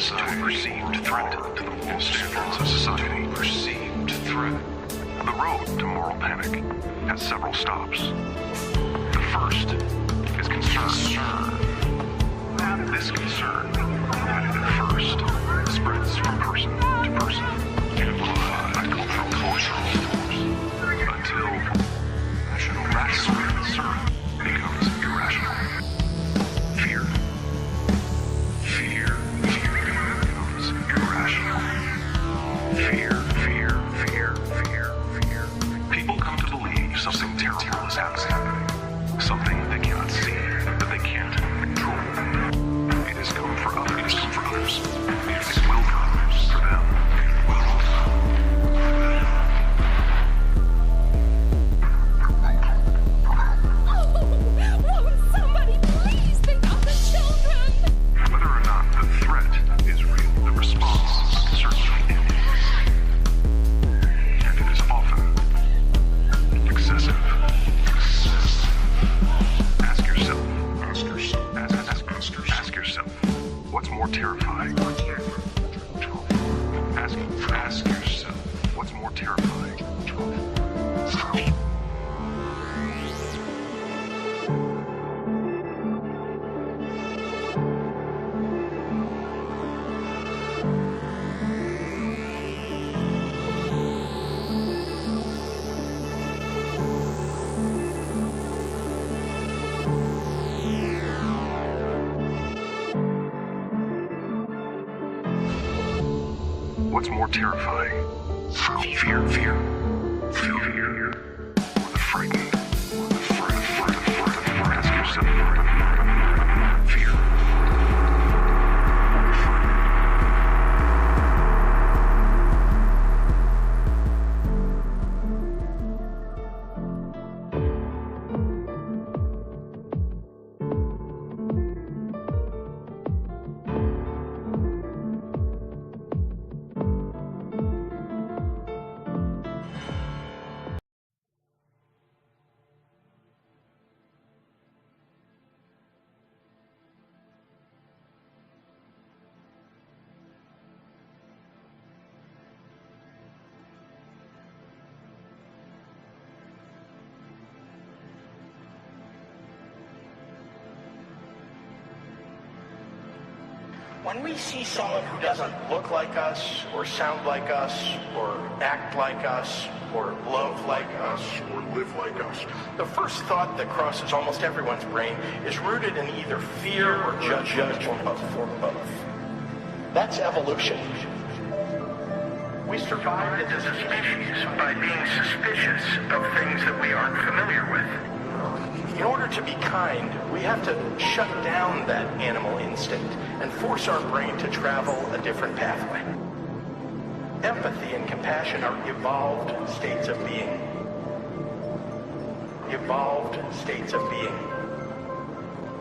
response to a perceived threat to the moral standards of society. Perceived threat. The road to moral panic has several stops. The first is concern. This concern, provided at first, spreads from person to person, amplified by cultural force, until rational concern becomes irrational. Fear becomes irrational. Fear. People come to believe something terrible is happening. Something they cannot see, that they can't control. It has come for others. It will come for them. Won't somebody please think of the children? Whether or not the threat is real, the response certainly is. And it is often excessive. Ask yourself, what's more terrifying? Ask yourself, what's more terrifying? What's more terrifying? Fear. Or the frightened. Ask yourself. Fear. Or the frightened. When we see someone who doesn't look like us, or sound like us, or act like us, or love like us, or live like us, the first thought that crosses almost everyone's brain is rooted in either fear or judgment, or both. That's evolution. We survived as a species by being suspicious of things that we aren't familiar with. In order to be kind, we have to shut down that animal instinct and force our brain to travel a different pathway. Empathy and compassion are evolved states of being.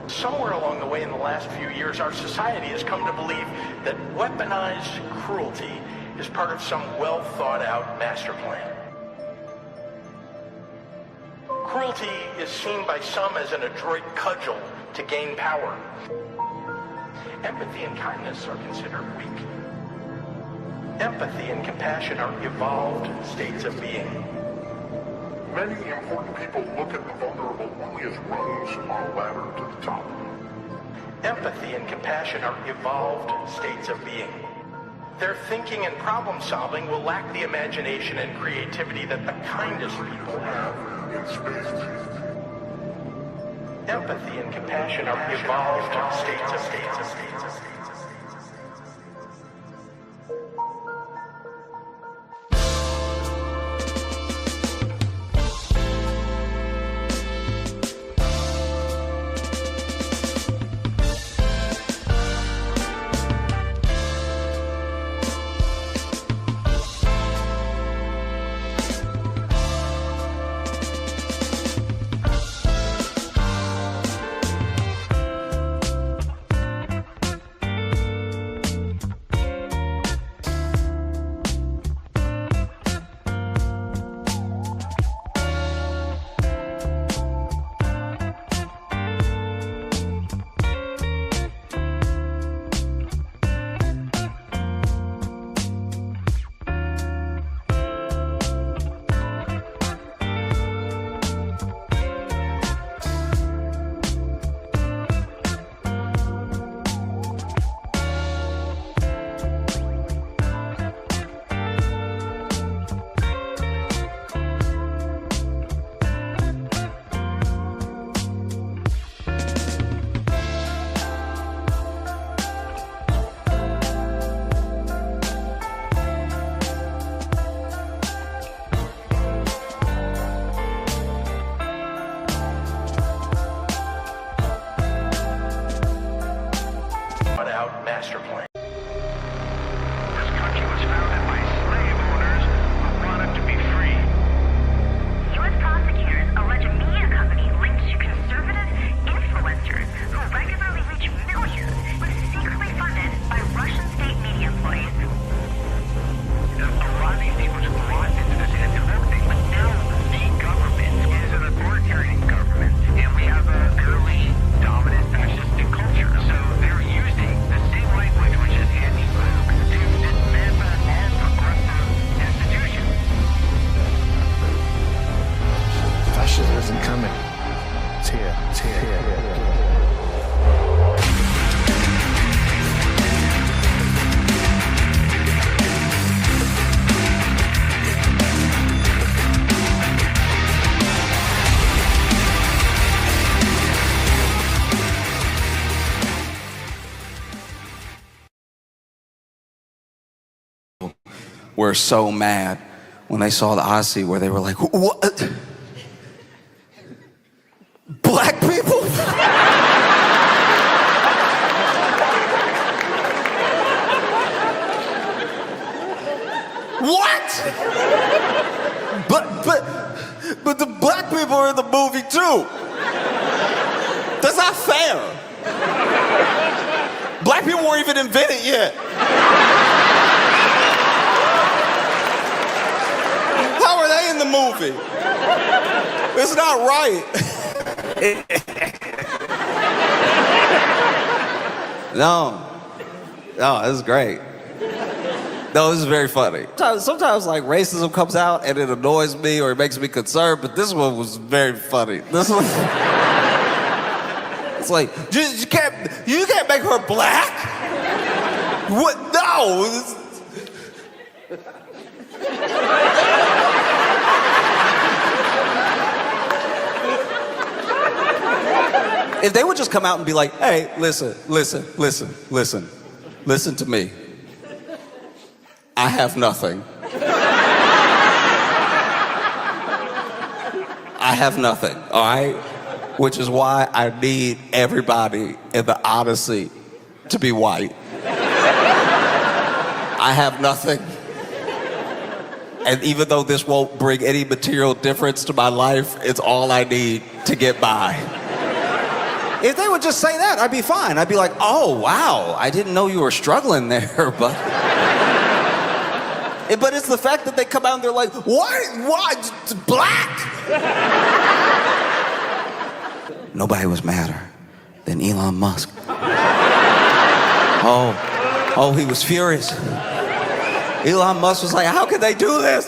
Somewhere along the way in the last few years, our society has come to believe that weaponized cruelty is part of some well-thought-out master plan. Cruelty is seen by some as an adroit cudgel to gain power. Empathy and kindness are considered weak. Empathy and compassion are evolved states of being. Many important people look at the vulnerable only as rungs on a ladder to the top. Empathy and compassion are evolved states of being. Their thinking and problem solving will lack the imagination and creativity that the kindest people have. In space. Empathy and compassion are evolved states of being. were so mad when they saw the Odyssey, where they were like, what? Black people? What? But the black people are in the movie too. That's not fair. Black people weren't even invented yet. How are they in the movie? It's not right. No, this is great. No, this is very funny. Sometimes like racism comes out and it annoys me or it makes me concerned, but this one was very funny. This one, it's like you can't make her black. What? No. If they would just come out and be like, hey, listen to me. I have nothing. I have nothing, all right? Which is why I need everybody in the Odyssey to be white. I have nothing. And even though this won't bring any material difference to my life, it's all I need to get by. If they would just say that, I'd be fine. I'd be like, oh, wow, I didn't know you were struggling there, but it's the fact that they come out and they're like, what? Black? Nobody was madder than Elon Musk. Oh, he was furious. Elon Musk was like, how can they do this?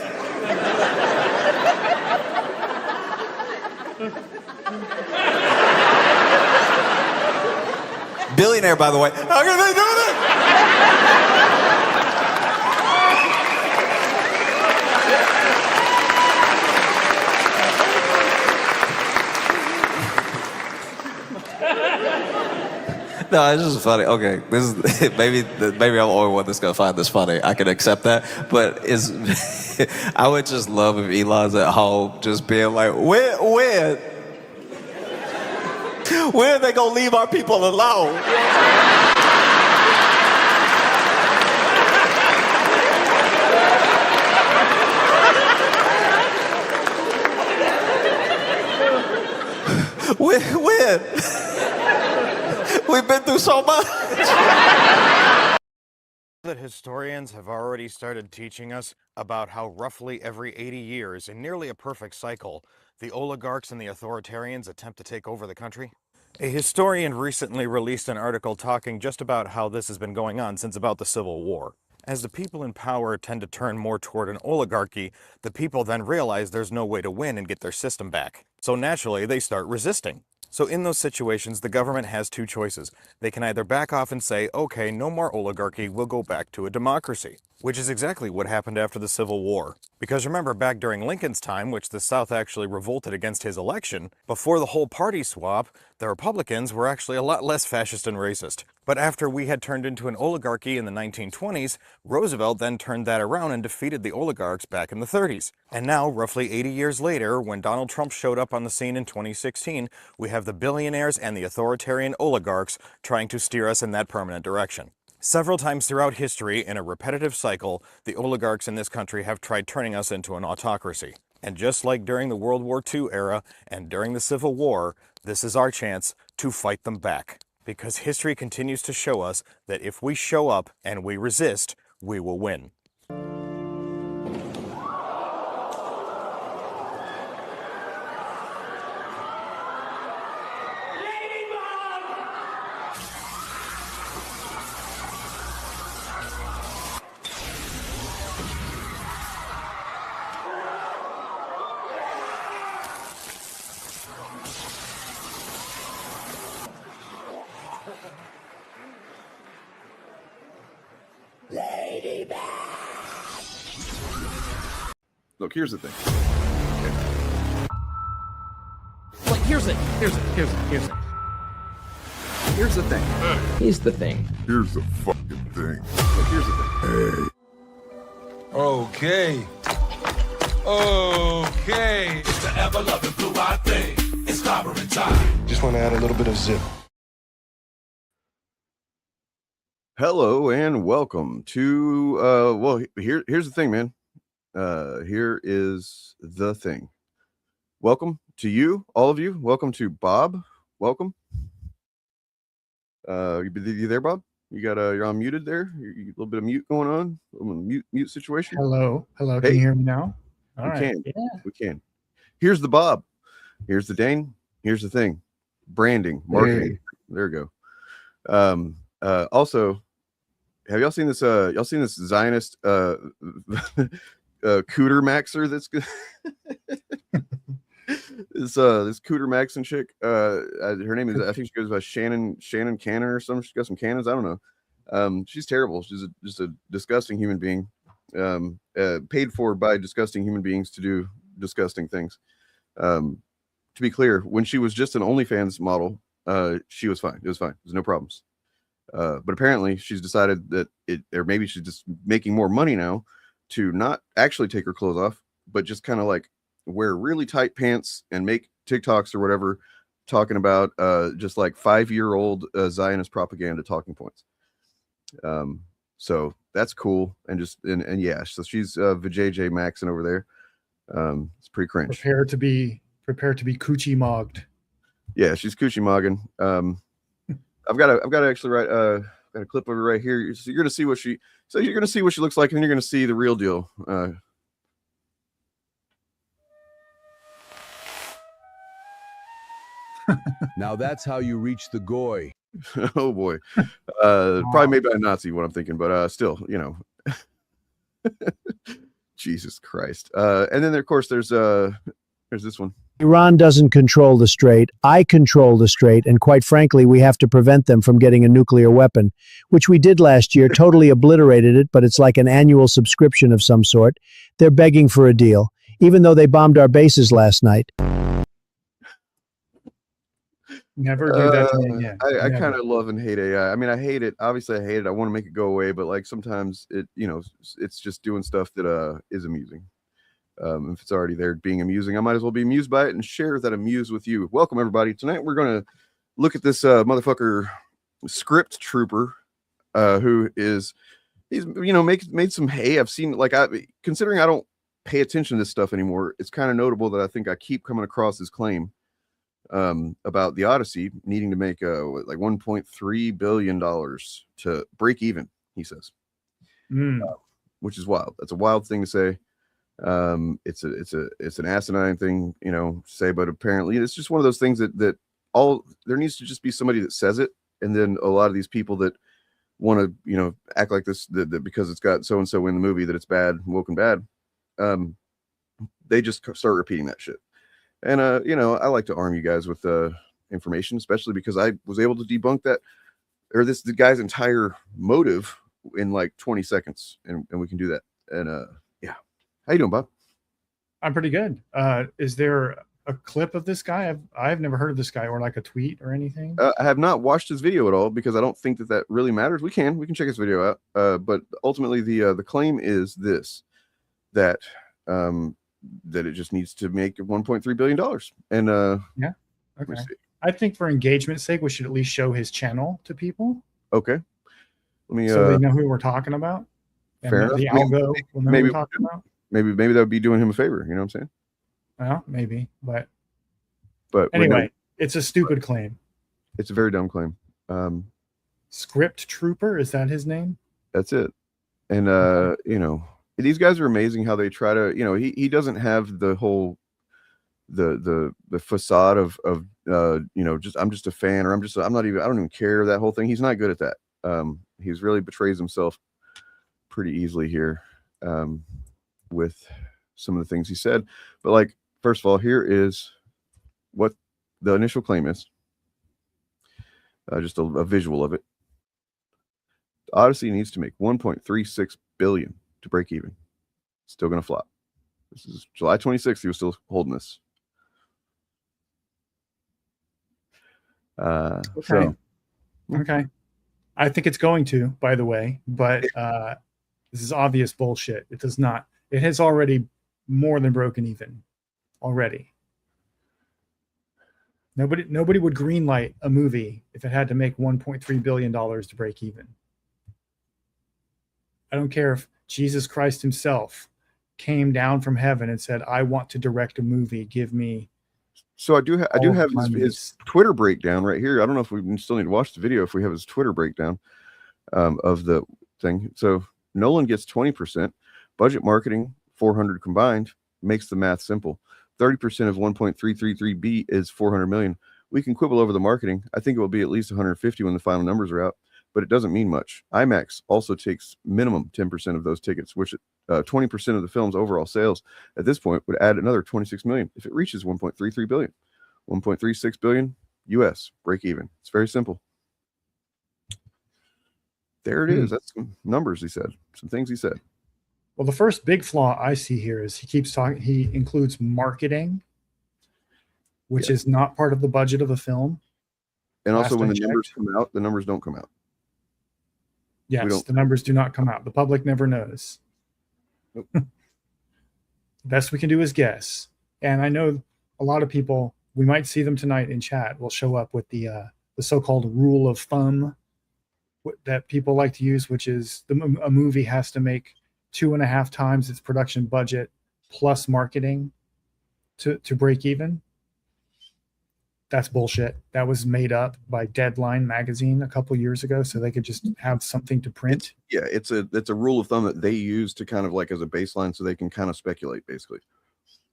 Billionaire, by the way. How can they do this? No, it's just funny. Okay, this is maybe I'm the only one that's gonna find this funny. I can accept that, but I would just love if Elon's at home just being like, when are they gonna leave our people alone? When? We've been through so much. That historians have already started teaching us about how roughly every 80 years, in nearly a perfect cycle, the oligarchs and the authoritarians attempt to take over the country? A historian recently released an article talking just about how this has been going on since about the Civil War. As the people in power tend to turn more toward an oligarchy, the people then realize there's no way to win and get their system back. So naturally, they start resisting. So in those situations, the government has two choices. They can either back off and say, okay, no more oligarchy, we'll go back to a democracy. Which is exactly what happened after the Civil War. Because remember, back during Lincoln's time, which the South actually revolted against his election, before the whole party swap, the Republicans were actually a lot less fascist and racist. But after we had turned into an oligarchy in the 1920s, Roosevelt then turned that around and defeated the oligarchs back in the 30s. And now, roughly 80 years later, when Donald Trump showed up on the scene in 2016, we have the billionaires and the authoritarian oligarchs trying to steer us in that permanent direction. Several times throughout history, in a repetitive cycle, the oligarchs in this country have tried turning us into an autocracy. And just like during the World War II era and during the Civil War, this is our chance to fight them back. Because history continues to show us that if we show up and we resist, we will win. Look, here's the thing. Like, here's the thing. Here's the thing. Here's the thing. Here's the fucking thing. Look, here's the thing. Okay. Okay. It's the ever-loving blue-eyed thing. It's clobbering time. Just want to add a little bit of zip. Hello and welcome to well, here's the thing, man. Here is the thing. Welcome to you, all of you. Welcome to Bob. Welcome. You there, Bob? You got you're on muted there. You a little bit of mute going on. A little mute situation. Hello. Hey. Can you hear me now? All we right. can. Yeah. We can. Here's the Bob. Here's the Dane. Here's the thing. Branding, marketing. Hey. There we go. Also, have y'all seen this? Y'all seen this Zionist cooter maxer that's good? This cooter maxing chick. Her name is, I think she goes by Shannon Cannon or something. She's got some cannons. I don't know. She's terrible. She's just a disgusting human being. Paid for by disgusting human beings to do disgusting things. To be clear, when she was just an OnlyFans model, she was fine. It was fine. There's no problems. But apparently she's decided that or maybe she's just making more money now to not actually take her clothes off, but just kind of like wear really tight pants and make TikToks or whatever, talking about just like 5-year-old Zionist propaganda talking points. So that's cool. And yeah, so she's Vijay Maxon over there. It's pretty cringe. Prepare to be coochie mogged. Yeah, she's coochie mogging. I've got to actually write got a clip of her right here. So you're gonna see what she looks like, and then you're gonna see the real deal. Now that's how you reach the goy. Oh boy. Probably made by a Nazi, what I'm thinking, but still, you know. Jesus Christ. And then of course there's this one. Iran doesn't control the strait. I control the strait, and quite frankly, we have to prevent them from getting a nuclear weapon, which we did last year, totally obliterated it, but it's like an annual subscription of some sort. They're begging for a deal, even though they bombed our bases last night. Never do that to me again. I kind of love and hate AI. I mean, I hate it. Obviously, I hate it. I want to make it go away, but like sometimes it's just doing stuff that is amusing. If it's already there being amusing, I might as well be amused by it and share that amuse with you. Welcome everybody. Tonight we're going to look at this motherfucker script trooper he's made some hay. I've seen, like, considering I don't pay attention to this stuff anymore, it's kind of notable that I think I keep coming across his claim about the Odyssey needing to make like $1.3 billion to break even, he says. Which is wild. That's a wild thing to say. It's an asinine thing, to say, but apparently it's just one of those things that there needs to just be somebody that says it, and then a lot of these people that want to act like this that because it's got so and so in the movie that it's bad, woke and bad, they just start repeating that shit. And I like to arm you guys with information, especially because I was able to debunk that, or the guy's entire motive in like 20 seconds, and we can do that. And yeah. How you doing, Bob? I'm pretty good. Is there a clip of this guy? I've never heard of this guy, or like a tweet or anything. I have not watched his video at all because I don't think that really matters. We can check his video out. But ultimately the claim is this, that it just needs to make $1.3 billion. And yeah. Okay. I think for engagement's sake, we should at least show his channel to people. Okay. Let me so they know who we're talking about. And fair enough. The algo will know who we're talking about. Maybe that would be doing him a favor. You know what I'm saying? Well, maybe, but anyway, no, it's a stupid claim. It's a very dumb claim. Script Trooper, is that his name? That's it. And these guys are amazing how they try to, he doesn't have the whole the facade of just I'm just a fan, or I don't even care, that whole thing. He's not good at that. He's really betrays himself pretty easily here. With some of the things he said, but like, first of all, here is what the initial claim is. Just a visual of it. The Odyssey needs to make 1.36 billion to break even. Still gonna flop. This is July 26th. He was still holding this. Okay. Okay. I think it's going to, by the way, but This is obvious bullshit. It does not. It has already more than broken even already. Nobody would greenlight a movie if it had to make $1.3 billion to break even. I don't care if Jesus Christ himself came down from heaven and said, I want to direct a movie. Give me. So I do have his Twitter breakdown right here. I don't know if we still need to watch the video if we have his Twitter breakdown of the thing. So Nolan gets 20%. Budget marketing, 400 combined, makes the math simple. 30% of 1.333B is 400 million. We can quibble over the marketing. I think it will be at least 150 when the final numbers are out, but it doesn't mean much. IMAX also takes minimum 10% of those tickets, which 20% of the film's overall sales at this point would add another 26 million if it reaches 1.33 billion. 1.36 billion US, break even. It's very simple. There it is. That's some numbers he said, some things he said. Well, the first big flaw I see here is he keeps talking, he includes marketing, which is not part of the budget of the film. And also when the numbers come out, the numbers don't come out. Yes, the numbers do not come out. The public never knows. Nope. The best we can do is guess. And I know a lot of people, we might see them tonight in chat, will show up with the so-called rule of thumb that people like to use, which is a movie has to make 2.5 times its production budget plus marketing to break even. That's bullshit. That was made up by Deadline magazine a couple years ago so they could just have something to print. It's a rule of thumb that they use to kind of like as a baseline so they can kind of speculate basically.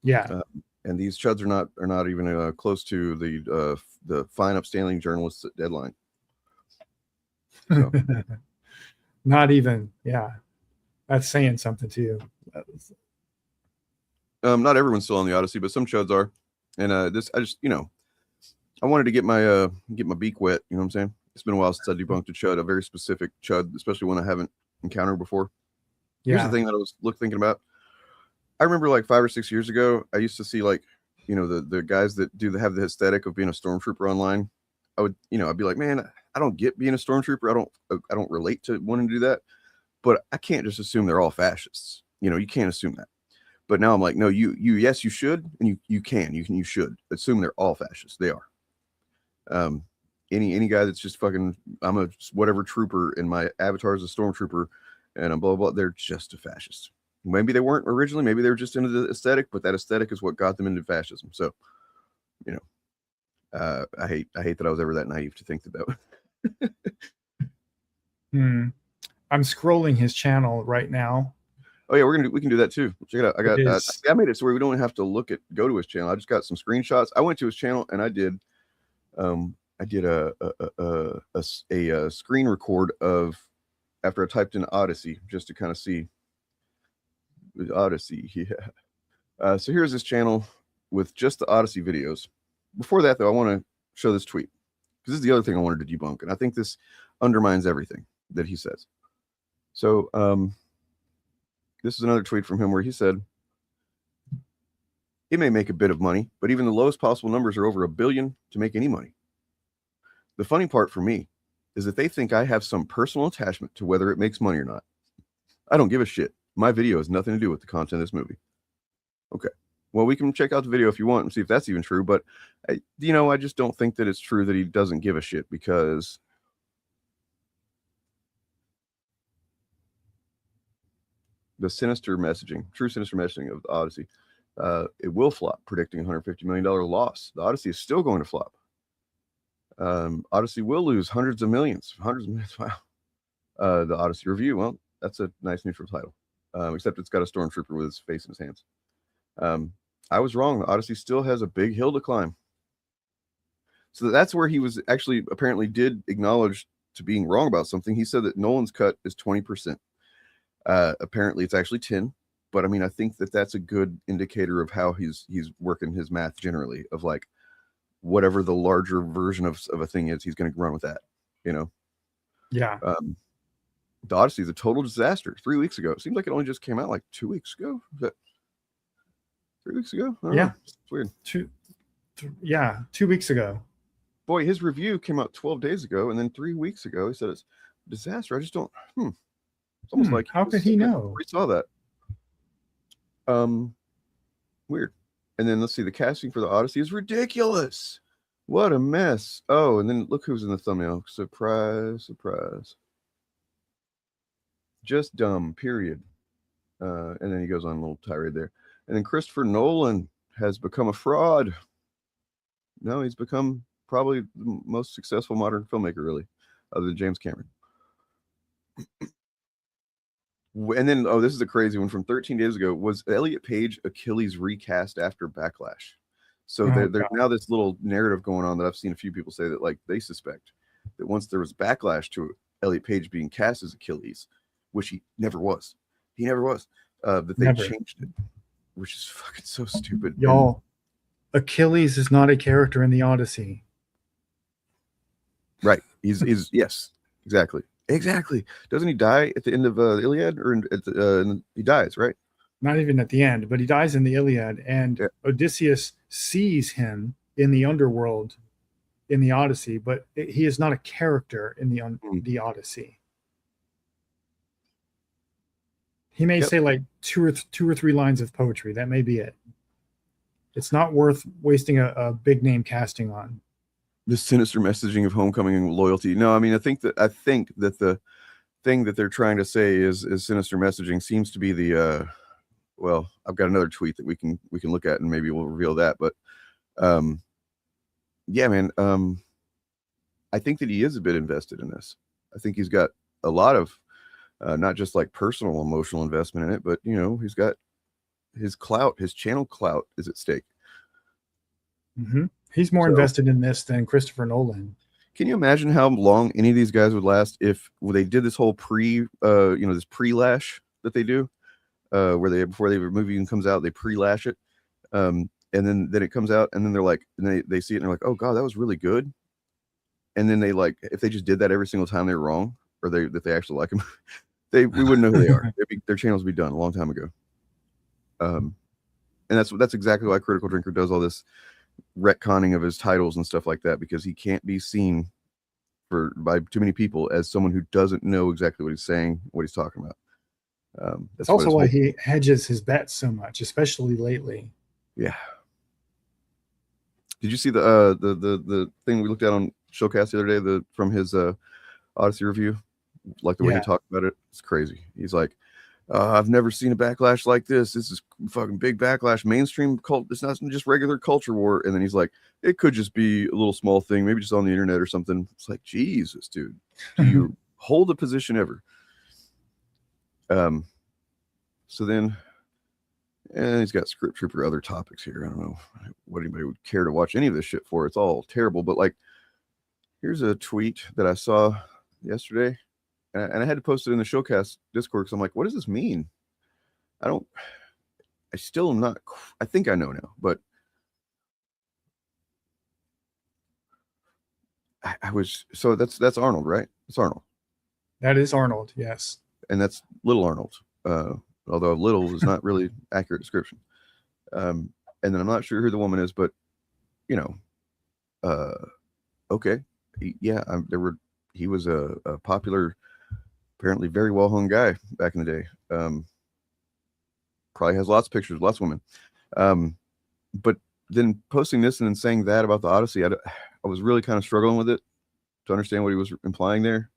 Yeah. And these chuds are not even close to the fine upstanding journalists at Deadline. So. Not even, yeah. That's saying something to you. Not everyone's still on the Odyssey, but some chuds are. And I just, I wanted to get my beak wet. You know what I'm saying? It's been a while since I debunked a chud, a very specific chud, especially one I haven't encountered before. Here's the thing that I was thinking about. I remember like 5 or 6 years ago, I used to see like, the guys that have the aesthetic of being a stormtrooper online. I would, I'd be like, man, I don't get being a stormtrooper. I don't relate to wanting to do that. But I can't just assume they're all fascists. You can't assume that. But now I'm like, no, yes, you should, and you should assume they're all fascists. They are. Any guy that's just fucking, I'm a whatever trooper, and my avatar is a stormtrooper, and I'm blah blah. They're just a fascist. Maybe they weren't originally. Maybe they were just into the aesthetic, but that aesthetic is what got them into fascism. So, I hate that I was ever that naive to think that. I'm scrolling his channel right now. Oh yeah, we can do that too. Check it out. I made it so we don't have to go to his channel. I just got some screenshots. I went to his channel and I did a screen record of after I typed in Odyssey just to kind of see Odyssey. Yeah. So here's his channel with just the Odyssey videos. Before that though, I want to show this tweet because this is the other thing I wanted to debunk, and I think this undermines everything that he says. So this is another tweet from him where he said, it may make a bit of money, but even the lowest possible numbers are over $1 billion to make any money. The funny part for me is that they think I have some personal attachment to whether it makes money or not. I don't give a shit. My video has nothing to do with the content of this movie. Okay. Well, we can check out the video if you want and see if that's even true, but I just don't think that it's true that he doesn't give a shit because the true sinister messaging of the Odyssey, it will flop, predicting $150 million loss. The Odyssey is still going to flop. Odyssey will lose hundreds of millions. Wow. The Odyssey review, well, that's a nice neutral title, except it's got a stormtrooper with his face in his hands. I was wrong. The Odyssey still has a big hill to climb. So that's where he was actually apparently did acknowledge to being wrong about something. He said that Nolan's cut is 20%. Apparently it's actually 10, but I mean, I think that that's a good indicator of how he's working his math generally of like whatever the larger version of a thing is, he's going to run with that, Yeah. The Odyssey is a total disaster. 3 weeks ago. It seems like it only just came out like 2 weeks ago. Is that 3 weeks ago? I don't know. It's weird. 2 weeks ago. Boy, his review came out 12 days ago, and then 3 weeks ago he said it's a disaster. I just don't. It's almost like how could he know? We saw that. Weird. And then let's see, the casting for the Odyssey is ridiculous. What a mess. Oh, and then look who's in the thumbnail. Surprise, surprise. Just dumb, period. And then he goes on a little tirade there. And then Christopher Nolan has become a fraud. No, he's become probably the most successful modern filmmaker, really, other than James Cameron. And then, oh, this is a crazy one from 13 days ago. Was Elliot Page Achilles recast after Backlash? So there's now this little narrative going on that I've seen a few people say that, like, they suspect that once there was backlash to Elliot Page being cast as Achilles, which he never was, that they changed it, which is fucking so stupid. Y'all, Achilles is not a character in the Odyssey. Right. He's yes, exactly. Doesn't he die at the end of the Iliad, or he dies, right? Not even at the end, but he dies in the Iliad, and Odysseus sees him in the underworld in the Odyssey, but he is not a character in the Odyssey. He may say like two or three lines of poetry. That may be it. It's not worth wasting a big name casting on. The sinister messaging of homecoming and loyalty. No, I mean, I think that the thing that they're trying to say is sinister messaging seems to be the well, I've got another tweet that we can look at and maybe we'll reveal that. But yeah, man, I think that he is a bit invested in this. I think he's got a lot of not just like personal emotional investment in it, but you know, he's got his clout, his channel clout is at stake. Mm-hmm. He's more invested in this than Christopher Nolan. Can you imagine how long any of these guys would last if they did this whole this pre-lash that they do, where they before the movie even comes out, they pre-lash it, and then it comes out, and then they're like, and they see it, and they're like, oh god, that was really good, and then they like, if they just did that every single time they're wrong, or that they actually like them, we wouldn't know who they are. Their channels would be done a long time ago. And that's exactly why Critical Drinker does all this retconning of his titles and stuff like that, because he can't be seen by too many people as someone who doesn't know exactly what he's saying, what he's talking about. That's also why he hedges his bets so much, especially lately. Yeah. Did you see the thing we looked at on Showcast the other day, from his Odyssey review? Like the way he talked about it, it's crazy. He's like, I've never seen a backlash like this. This is fucking big backlash. Mainstream cult. It's not just regular culture war. And then he's like, it could just be a little small thing, maybe just on the internet or something. It's like, Jesus, dude, do you hold a position ever? So then, and he's got Script Trooper, other topics here. I don't know what anybody would care to watch any of this shit for. It's all terrible. But like, here's a tweet that I saw yesterday. And I had to post it in the Showcast Discord because I'm like, what does this mean? I still am not, I think I know now, but I was, so that's Arnold, right? It's Arnold. That is Arnold, yes. And that's Little Arnold, although little is not really accurate description. And then I'm not sure who the woman is, but, you know, okay. He was a popular, apparently very well-hung guy back in the day. Probably has lots of pictures, lots of women. But then posting this and then saying that about the Odyssey, I was really kind of struggling with it to understand what he was implying there.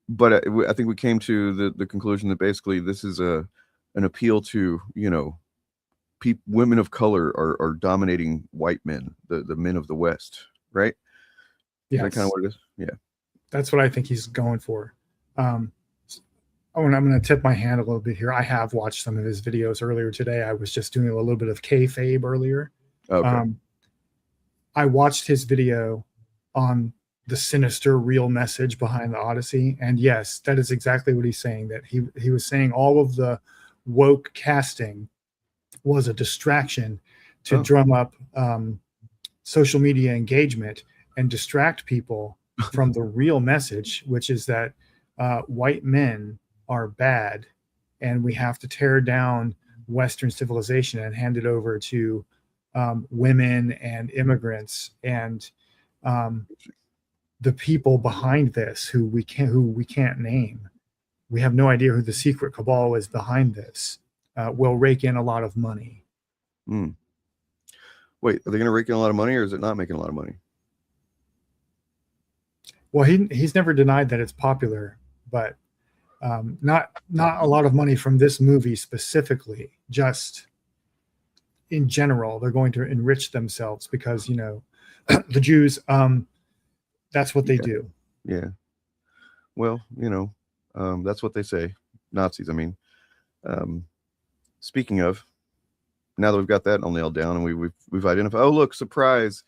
But I think we came to the conclusion that basically this is an appeal to, you know, women of color are dominating white men, the men of the West, right? Yeah, that's kind of what it is. Yeah. That's what I think he's going for. I'm going to tip my hand a little bit here. I have watched some of his videos earlier today. I was just doing a little bit of kayfabe earlier. Okay. I watched his video on the sinister real message behind the Odyssey. And yes, that is exactly what he's saying, that he was saying all of the woke casting was a distraction to drum up social media engagement and distract people from the real message, which is that white men are bad and we have to tear down Western civilization and hand it over to women and immigrants. And the people behind this who we can't name. We have no idea who the secret cabal is behind this. Will rake in a lot of money. Wait, are they going to rake in a lot of money, or is it not making a lot of money? Well, he's never denied that it's popular, but not a lot of money from this movie specifically. Just in general, they're going to enrich themselves because, you know, the Jews, that's what they do. Yeah. Well, you know, that's what they say. Nazis, I mean. Speaking of, now that we've got that all nailed down and we've identified, oh, look, surprise.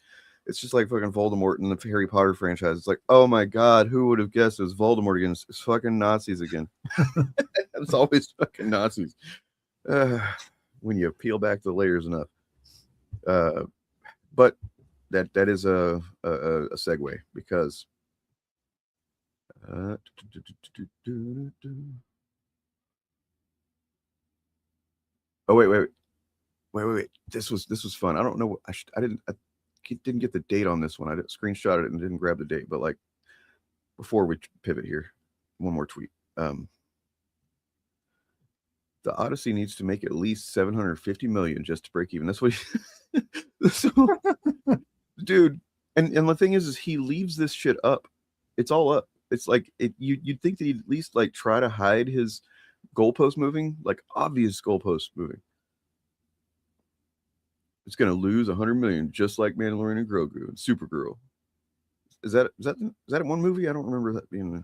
It's just like fucking Voldemort in the Harry Potter franchise. It's like, oh my God, who would have guessed it was Voldemort again? It's fucking Nazis again. It's always fucking Nazis. When you peel back the layers enough. But that is a segue because oh wait. This was fun. I don't know. I didn't get the date on this one. I screenshot it and didn't grab the date. But like before we pivot here, one more tweet. The Odyssey needs to make at least 750 million just to break even. That's what dude. And the thing is he leaves this shit up. It's all up. It's like you'd think that he'd at least like try to hide his goalpost moving, like obvious goalpost moving. It's gonna lose 100 million, just like Mandalorian and Grogu and Supergirl. Is that in one movie? I don't remember that being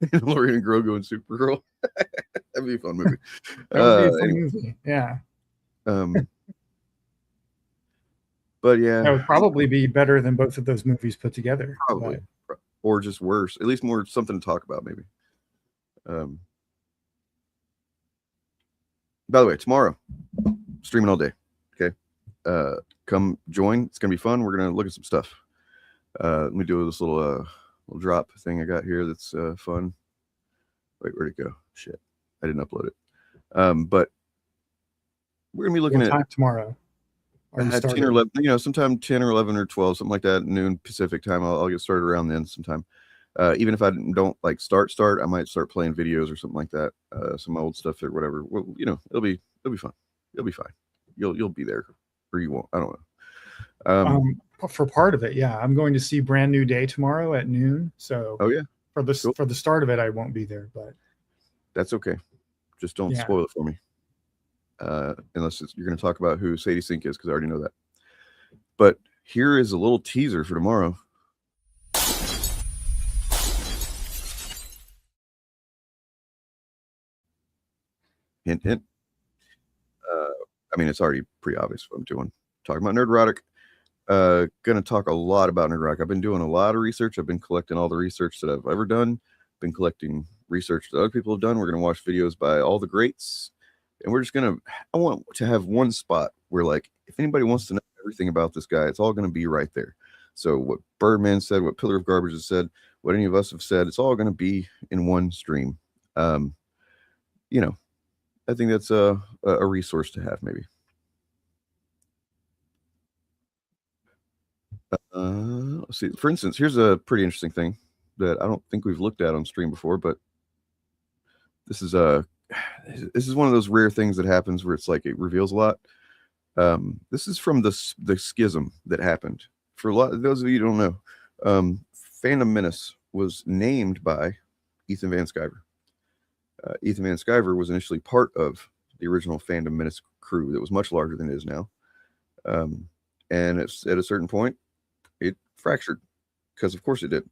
Mandalorian and Grogu and Supergirl. That'd be a fun movie. Movie. Yeah. But yeah, that would probably be better than both of those movies put together. Probably, or just worse. At least more something to talk about, maybe. By the way, tomorrow, streaming all day. Okay, come join. It's gonna be fun. We're gonna look at some stuff. Let me do this little drop thing I got here. That's fun. Wait, where'd it go? Shit, I didn't upload it. But we're gonna be looking at tomorrow. At 10 or 11, you know, sometime 10 or 11 or 12, something like that, noon Pacific time. I'll get started around then sometime. Even if I don't like start, I might start playing videos or something like that. Some old stuff or whatever. Well, you know, it'll be fun. It'll be fine. You'll be there, or you won't. I don't know. For part of it, yeah, I'm going to see Brand New Day tomorrow at noon. So oh yeah, for the start of it, I won't be there, but that's okay. Just don't spoil it for me. Unless you're going to talk about who Sadie Sink is, because I already know that. But here is a little teaser for tomorrow. Hint, hint. I mean, it's already pretty obvious what I'm doing. Talking about Nerdrotic. Going to talk a lot about Nerdrotic. I've been doing a lot of research. I've been collecting all the research that I've ever done. Been collecting research that other people have done. We're going to watch videos by all the greats. And we're just I want to have one spot where, like, if anybody wants to know everything about this guy, it's all going to be right there. So what Birdman said, what Pillar of Garbage has said, what any of us have said, it's all going to be in one stream. You know, I think that's a resource to have, maybe. Let's see. For instance, here's a pretty interesting thing that I don't think we've looked at on stream before, but this is one of those rare things that happens where it's like it reveals a lot. This is from the schism that happened. For a lot of those of you who don't know, Phantom Menace was named by Ethan Van Sciver. Ethan Van Sciver was initially part of the original Phantom Menace crew that was much larger than it is now. And it's at a certain point, it fractured, because of course it did,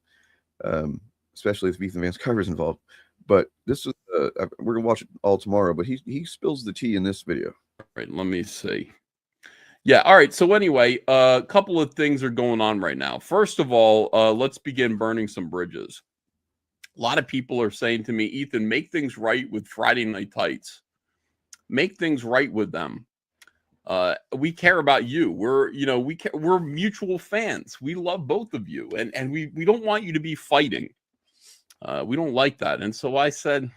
especially if Ethan Van Sciver is involved. But this is we're gonna watch it all tomorrow. But he spills the tea in this video. All right, let me see. Yeah, all right. So anyway, a couple of things are going on right now. First of all, let's begin burning some bridges. A lot of people are saying to me, Ethan, make things right with Friday Night Tights. Make things right with them. We care about you. We're mutual fans. We love both of you, and we don't want you to be fighting. We don't like that. And so I said,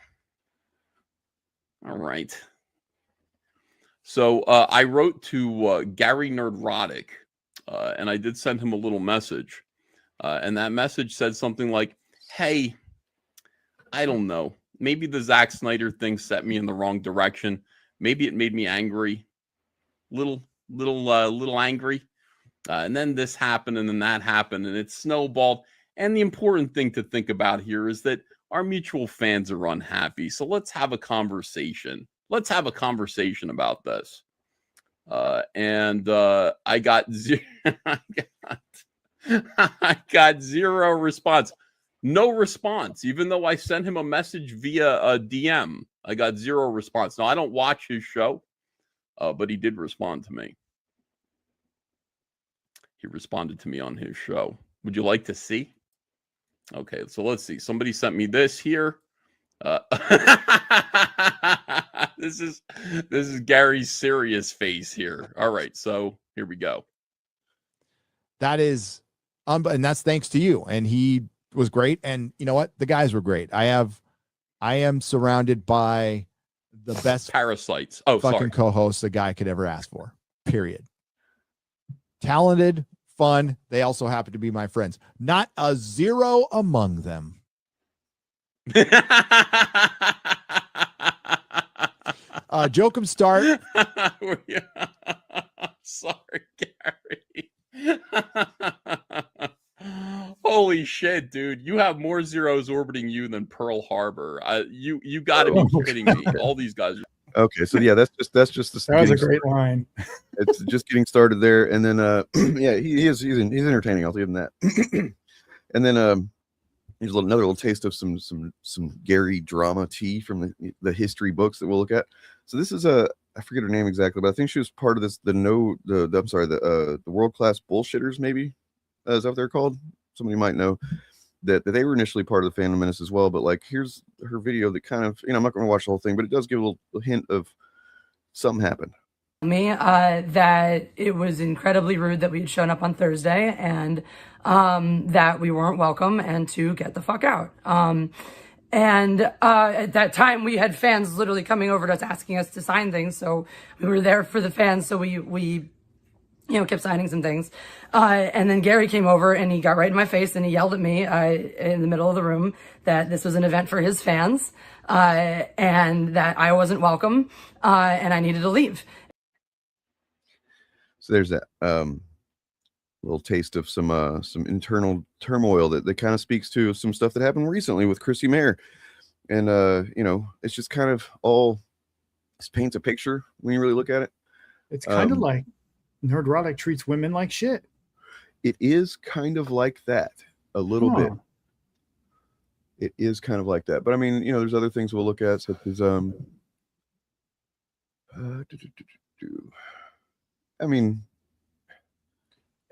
all right. So I wrote to Gary Nerdrotic, and I did send him a little message. And that message said something like, hey, I don't know. Maybe the Zack Snyder thing set me in the wrong direction. Maybe it made me angry. Little angry. And then this happened, and then that happened, and it snowballed. And the important thing to think about here is that our mutual fans are unhappy. So let's have a conversation. Let's have a conversation about this. And I got I got zero response. No response, even though I sent him a message via a DM. I got zero response. Now, I don't watch his show, but he did respond to me. He responded to me on his show. Would you like to see? Okay, so let's see. Somebody sent me this here. This is Gary's serious face here. All right, so here we go. That is, and that's thanks to you. And he was great. And you know what? The guys were great. I am surrounded by the best parasites. Fucking co-hosts a guy could ever ask for. Period. Talented, fun. They also happen to be my friends. Not a zero among them. Jokum start. Sorry, Gary. Holy shit, dude! You have more zeros orbiting you than Pearl Harbor. You got to be kidding me! All these guys. Okay, so yeah, that's just the. That was a great line. It's just getting started there, and then yeah, he's entertaining. I'll give him that. And then here's another little taste of some Gary drama tea from the history books that we'll look at. So this is I forget her name exactly, but I think she was part of this the World Class Bullshitters, maybe is that what they're called? Somebody might know that they were initially part of the Phantom Menace as well. But like, here's her video that kind of, I'm not going to watch the whole thing, but it does give a little hint of something happened. Me that it was incredibly rude that we had shown up on Thursday and that we weren't welcome and to get the fuck out. And at that time we had fans literally coming over to us asking us to sign things, so we were there for the fans, so we kept signing some things. And then Gary came over and he got right in my face and he yelled at me in the middle of the room that this was an event for his fans and that I wasn't welcome and I needed to leave. So there's that little taste of some internal turmoil that kind of speaks to some stuff that happened recently with Chrissy Mayer. And, it's just kind of all, it paints a picture when you really look at it. It's kind of like Nerdrotic treats women like shit. It is kind of like that a little bit. It is kind of like that. But I mean, there's other things we'll look at, such as I mean,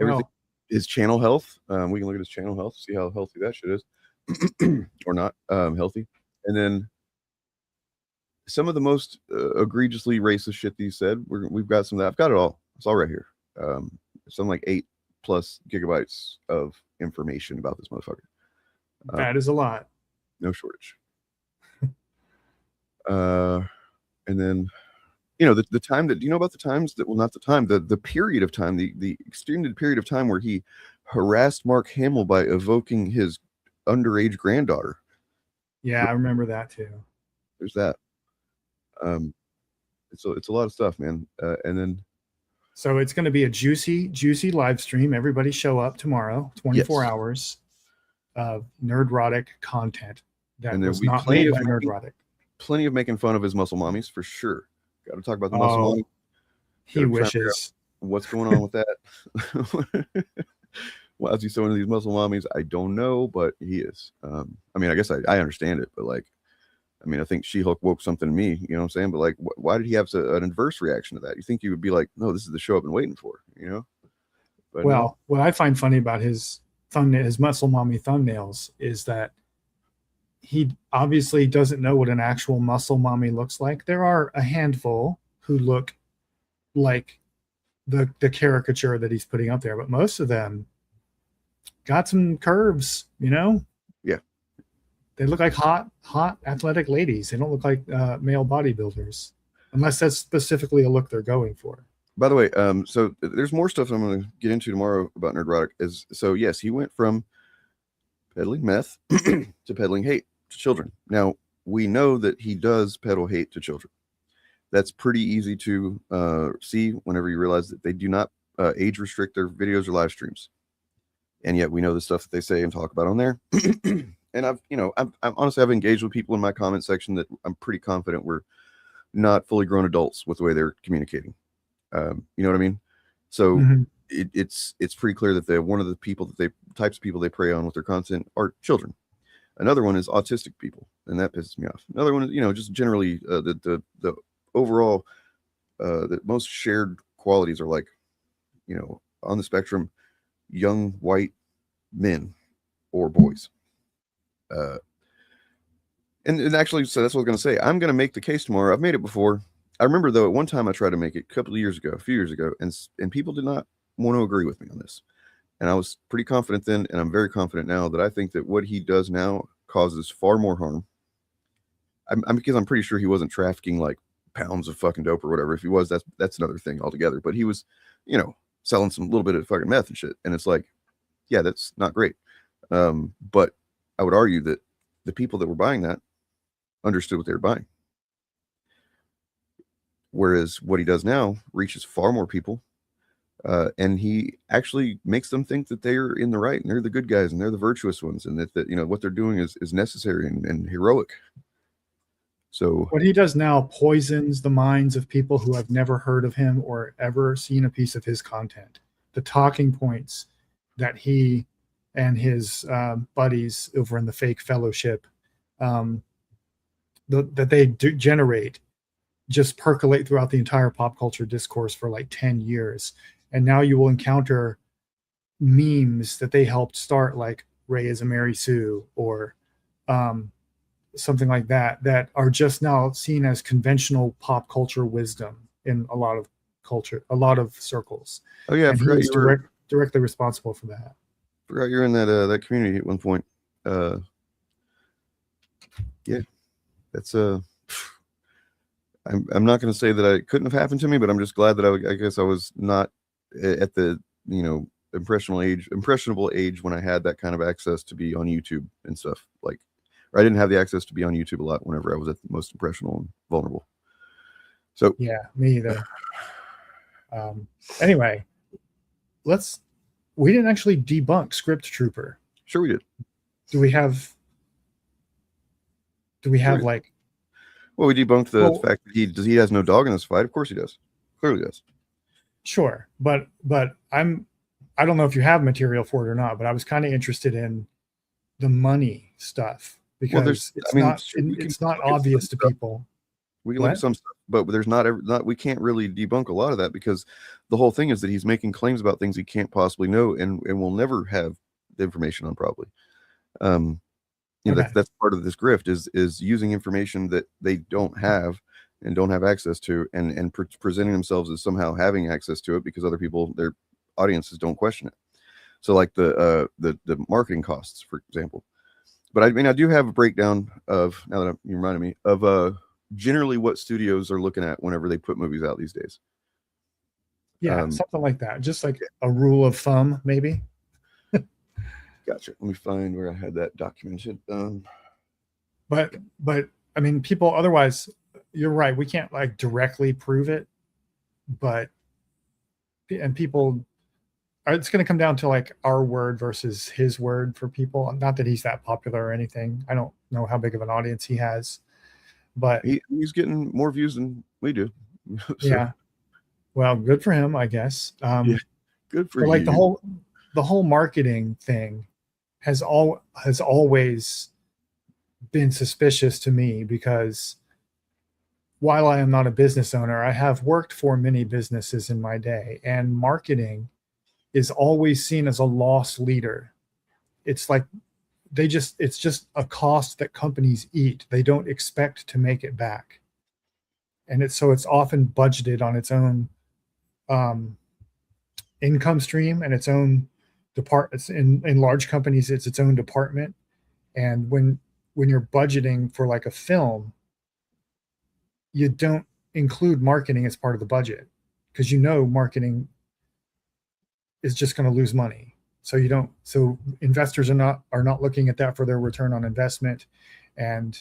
everything is channel health. We can look at his channel health, see how healthy that shit is, or not healthy. And then some of the most egregiously racist shit that he said. We've got some of that. I've got it all. It's all right here. Something like 8+ gigabytes of information about this motherfucker. That is a lot. No shortage. And then, the time that, do you know about the times that, well, not the time, the period of time, the extended period of time where he harassed Mark Hamill by evoking his underage granddaughter? Yeah, I remember that too. There's that. It's a lot of stuff, man. And then, so it's going to be a juicy live stream. Everybody show up tomorrow, 24 hours of Nerdrotic content that was not made by Nerdrotic. Plenty of making fun of his muscle mommies for sure. Got to talk about the muscle mommy. He wishes. What's going on with that? Why is he so into these muscle mommies? I don't know, but he is. I mean, I guess I understand it, but like, I think She-Hulk woke something in me, you know what I'm saying? But like, why did he have an adverse reaction to that? You think you would be like, no, this is the show I've been waiting for, But well, no. What I find funny about his thumbnail, his muscle mommy thumbnails, is that he obviously doesn't know what an actual muscle mommy looks like. There are a handful who look like the caricature that he's putting up there, but most of them got some curves, Yeah. They look like hot athletic ladies. They don't look like male bodybuilders, unless that's specifically a look they're going for. By the way, so there's more stuff I'm going to get into tomorrow about Nerdrotic. So yes, he went from peddling meth to peddling hate to children. Now, we know that he does peddle hate to children. That's pretty easy to see whenever you realize that they do not age restrict their videos or live streams. And yet we know the stuff that they say and talk about on there. And I've honestly, I've engaged with people in my comment section that I'm pretty confident we're not fully grown adults with the way they're communicating. You know what I mean? So it's pretty clear that one of the people that types of people they prey on with their content are children. Another one is autistic people, and that pisses me off. Another one is, just generally the overall the most shared qualities are like, on the spectrum, young white men or boys. And actually, so that's what I was going to say. I'm going to make the case tomorrow. I've made it before. I remember, though, at one time I tried to make it a few years ago, and people did not want to agree with me on this. And I was pretty confident then, and I'm very confident now that I think that what he does now causes far more harm. Because I'm pretty sure he wasn't trafficking like pounds of fucking dope or whatever. If he was, that's another thing altogether. But he was, selling some little bit of fucking meth and shit. And it's like, yeah, that's not great. But I would argue that the people that were buying that understood what they were buying. Whereas what he does now reaches far more people. And he actually makes them think that they're in the right and they're the good guys and they're the virtuous ones, and that what they're doing is necessary and heroic. So what he does now poisons the minds of people who have never heard of him or ever seen a piece of his content. The talking points that he and his buddies over in the fake fellowship that they generate just percolate throughout the entire pop culture discourse for like 10 years. And now you will encounter memes that they helped start, like Ray is a Mary Sue or something like that are just now seen as conventional pop culture wisdom in a lot of circles. Oh yeah, and he is directly responsible for that. Forgot you're in that community at one point. Yeah, that's I'm not going to say that it couldn't have happened to me, but I'm just glad that I guess I was not at the impressionable age when I had that kind of access to be on YouTube and stuff. Like, I didn't have the access to be on YouTube a lot whenever I was at the most impressionable and vulnerable. So yeah, me either. Anyway, we didn't actually debunk Script Trooper. Sure we did. Do we have like? Well, we debunked the fact that he has no dog in this fight. Of course he does. Clearly does. Sure, but I don't know if you have material for it or not, but I was kind of interested in the money stuff because it's not obvious to people. We can look at some stuff, but there's not we can't really debunk a lot of that because the whole thing is that he's making claims about things he can't possibly know and will never have the information on probably. That's part of this grift is using information that they don't have and don't have access to and presenting themselves as somehow having access to it because other people, their audiences, don't question it. So like the marketing costs, for example. But I do have a breakdown of, now that you reminded me, of generally what studios are looking at whenever they put movies out these days. Yeah, something like that. Just like a rule of thumb, maybe. Gotcha. Let me find where I had that documented. But I mean, people, otherwise, you're right. We can't like directly prove it, and people, it's going to come down to like our word versus his word for people. Not that he's that popular or anything. I don't know how big of an audience he has, but he's getting more views than we do. So. Yeah. Well, good for him, I guess. Yeah, good for you. Like the whole marketing thing has always been suspicious to me because while I am not a business owner, I have worked for many businesses in my day, and marketing is always seen as a loss leader. It's like it's just a cost that companies eat. They don't expect to make it back. And it's often budgeted on its own income stream and its own departments. In large companies, it's its own department. And when you're budgeting for like a film, you don't include marketing as part of the budget because marketing is just going to lose money. So you don't. So investors are not looking at that for their return on investment, and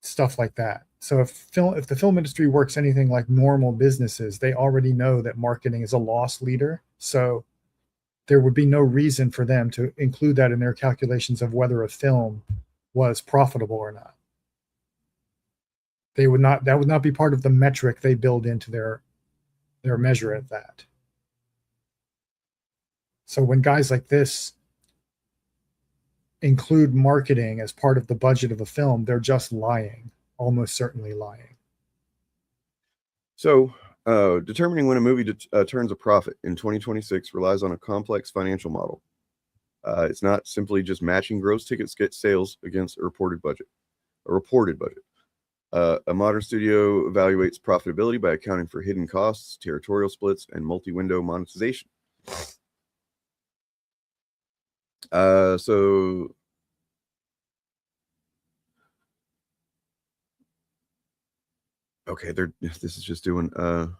stuff like that. So if the film industry works anything like normal businesses, they already know that marketing is a loss leader. So there would be no reason for them to include that in their calculations of whether a film was profitable or not. They would not. That would not be part of the metric they build into their measure of that. So when guys like this include marketing as part of the budget of a film, they're just lying, almost certainly lying. So, determining when a movie turns a profit in 2026 relies on a complex financial model. It's not simply just matching gross ticket sales against a reported budget. A modern studio evaluates profitability by accounting for hidden costs, territorial splits, and multi-window monetization. So okay, this is just doing hold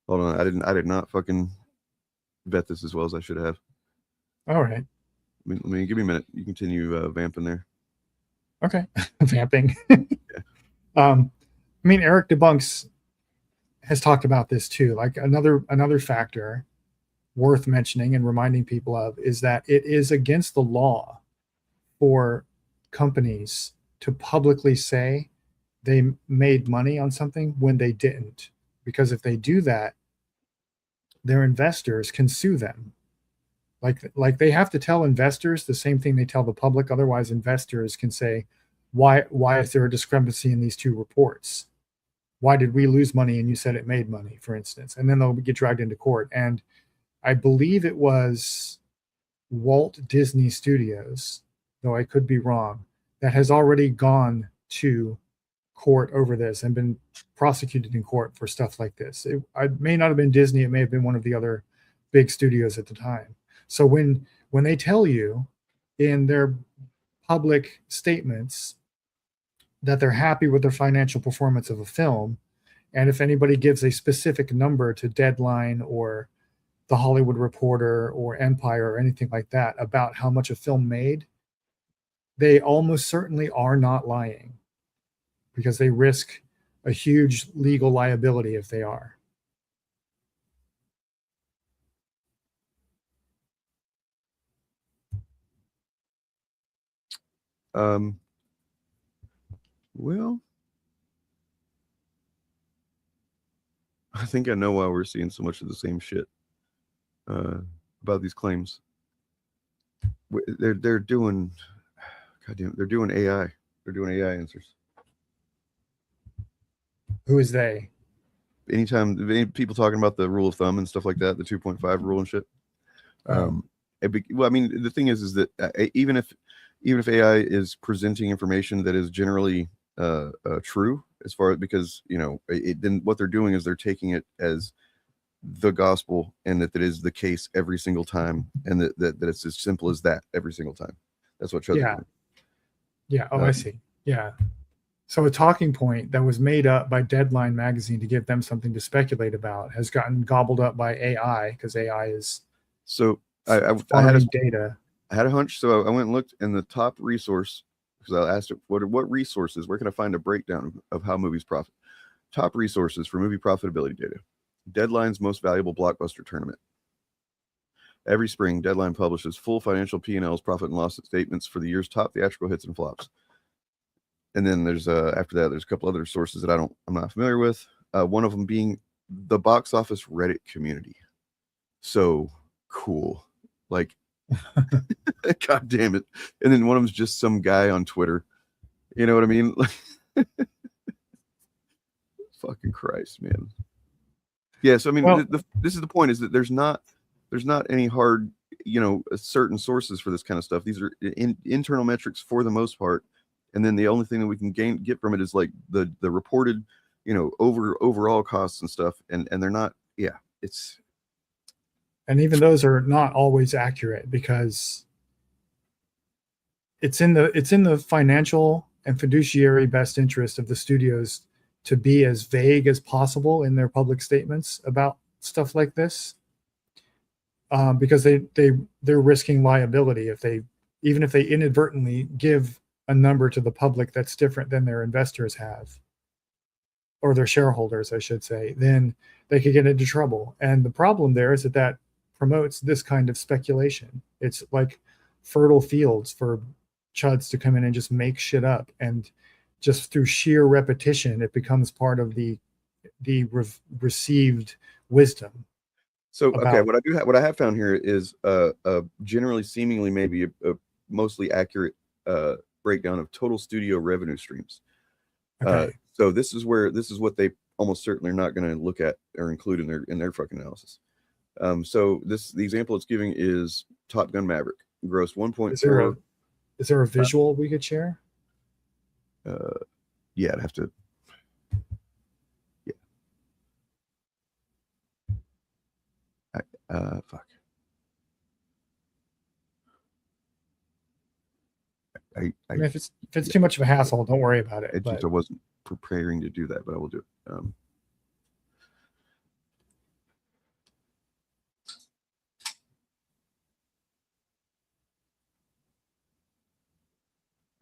on, I did not fucking vet this as well as I should have. All right. Let me give me a minute. You continue vamping there. Okay. Vamping. I mean, Eric Debunks has talked about this too. Like another factor worth mentioning and reminding people of is that it is against the law for companies to publicly say they made money on something when they didn't. Because if they do that, their investors can sue them. Like they have to tell investors the same thing they tell the public. Otherwise, investors can say, why is there a discrepancy in these two reports? Why did we lose money and you said it made money, for instance? And then they'll get dragged into court. And I believe it was Walt Disney Studios, though I could be wrong, that has already gone to court over this and been prosecuted in court for stuff like this. It may not have been Disney. It may have been one of the other big studios at the time. So when they tell you in their public statements that they're happy with the financial performance of a film, and if anybody gives a specific number to Deadline or The Hollywood Reporter or Empire or anything like that about how much a film made, they almost certainly are not lying, because they risk a huge legal liability if they are. Well, I think I know why we're seeing so much of the same shit about these claims. They're doing, goddamn, they're doing AI. They're doing AI answers. Who is they? Anytime people talking about the rule of thumb and stuff like that, the 2.5 rule and shit. Well, I mean, the thing is that even if AI is presenting information that is generally true, as far as, because then what they're doing is they're taking it as the gospel, and that is the case every single time, and that it's as simple as that every single time. That's what Chud is doing. Yeah. Oh, I see. Yeah. So a talking point that was made up by Deadline magazine to give them something to speculate about has gotten gobbled up by AI, because AI is I had data. I had a hunch, so I went and looked in the top resource, because I asked it, what resources, where can I find a breakdown of how movies profit? Top resources for movie profitability data. Deadline's most valuable blockbuster tournament. Every spring, Deadline publishes full financial P&Ls, profit and loss statements for the year's top theatrical hits and flops. And then there's after that, there's a couple other sources that I'm not familiar with. One of them being the box office Reddit community. So cool. Like, God damn it. And then one of them's just some guy on Twitter. You know what I mean? Fucking Christ, man. Yeah, so I mean, this is the point, is that there's not any hard, certain sources for this kind of stuff. These are internal metrics for the most part. And then the only thing that we can get from it is like the reported, overall costs and stuff. And they're not, it's. And even those are not always accurate, because it's in the financial and fiduciary best interest of the studios to be as vague as possible in their public statements about stuff like this. because they're risking liability even if they inadvertently give a number to the public that's different than their investors have, or their shareholders, I should say, then they could get into trouble. And the problem there is that promotes this kind of speculation. It's like fertile fields for chuds to come in and just make shit up, and just through sheer repetition, it becomes part of the received wisdom. So okay, what I have found here is generally, seemingly, maybe a mostly accurate breakdown of total studio revenue streams. Okay. So this is what they almost certainly are not going to look at or include in their fucking analysis. So the example it's giving is Top Gun Maverick grossed 1.4. Is there a visual we could share? Yeah, I'd have to. Yeah. Fuck. I mean, if it's too much of a hassle, don't worry about it. I wasn't preparing to do that, but I will do it.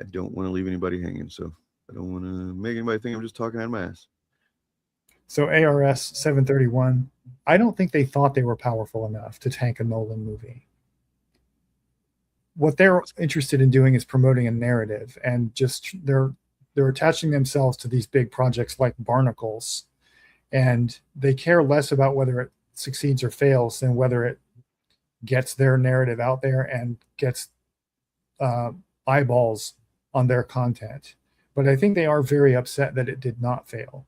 I don't want to leave anybody hanging, so I don't want to make anybody think I'm just talking out of my ass. So ARS 731, I don't think they thought they were powerful enough to tank a Nolan movie. What they're interested in doing is promoting a narrative, and just they're attaching themselves to these big projects like Barnacles, and they care less about whether it succeeds or fails than whether it gets their narrative out there and gets eyeballs on their content. But I think they are very upset that it did not fail.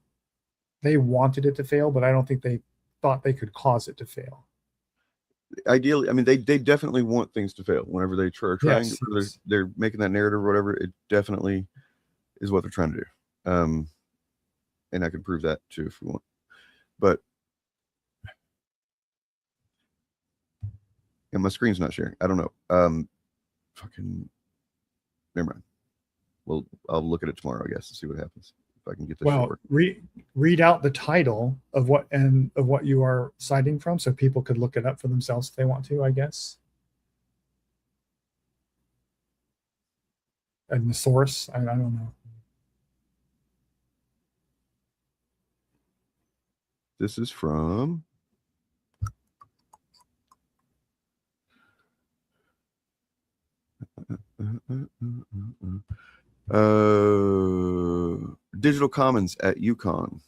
They wanted it to fail, but I don't think they thought they could cause it to fail. Ideally, I mean, they definitely want things to fail whenever they are trying. Yes. They're making that narrative or whatever. It definitely is what they're trying to do. And I can prove that too if we want. But and my screen's not sharing. I don't know. Fucking never mind. Well, I'll look at it tomorrow, I guess, and see what happens. If I can get this. Well, read out the title of what you are citing from, so people could look it up for themselves if they want to, I guess. And the source, I don't know. This is from Digital Commons at UConn,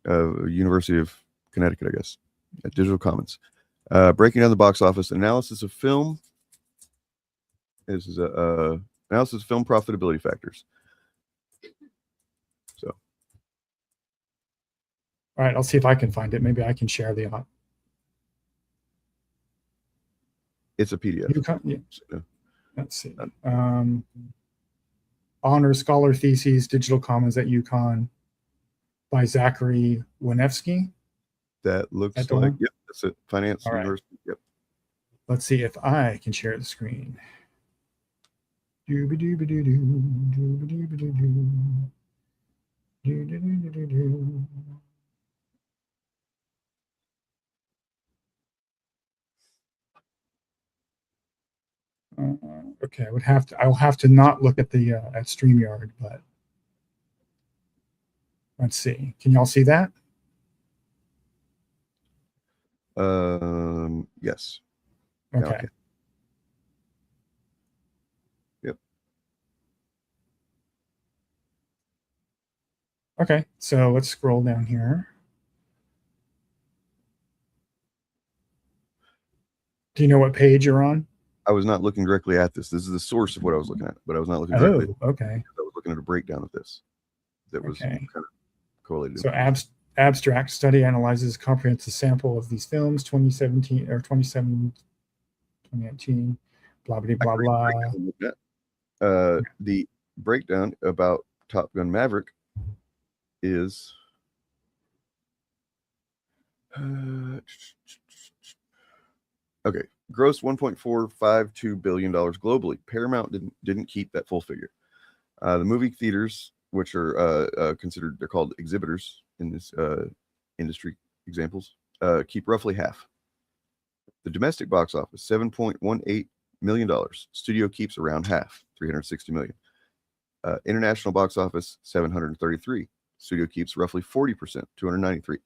University of Connecticut, I guess. At Digital Commons, breaking down the box office analysis of film. This is a analysis of film profitability factors. So, all right, I'll see if I can find it. Maybe I can share the. It's a PDF. Yeah. Let's see. Honor Scholar Theses, Digital Commons at UConn by Zachary Winevsky. That looks like, yep, that's it. Finance All University. Right. Yep. Let's see if I can share the screen. Okay, I'll have to not look at the at StreamYard, but let's see. Can y'all see that? Yes. Okay. Yep. Okay, so let's scroll down here. Do you know what page you're on? I was not looking directly at this. This is the source of what I was looking at, but I was not looking directly. Oh, okay. I was looking at a breakdown of this that was kind of correlated. So abstract study analyzes comprehensive sample of these films, 2017 or 2019, blah blah blah blah. The breakdown about Top Gun Maverick is okay. Gross $1.452 billion globally. Paramount didn't keep that full figure. The movie theaters, which are considered, they're called exhibitors in this industry examples, keep roughly half. The domestic box office, $7.18 million. Studio keeps around half, $360 million. International box office, 733. Studio keeps roughly 40%, 293.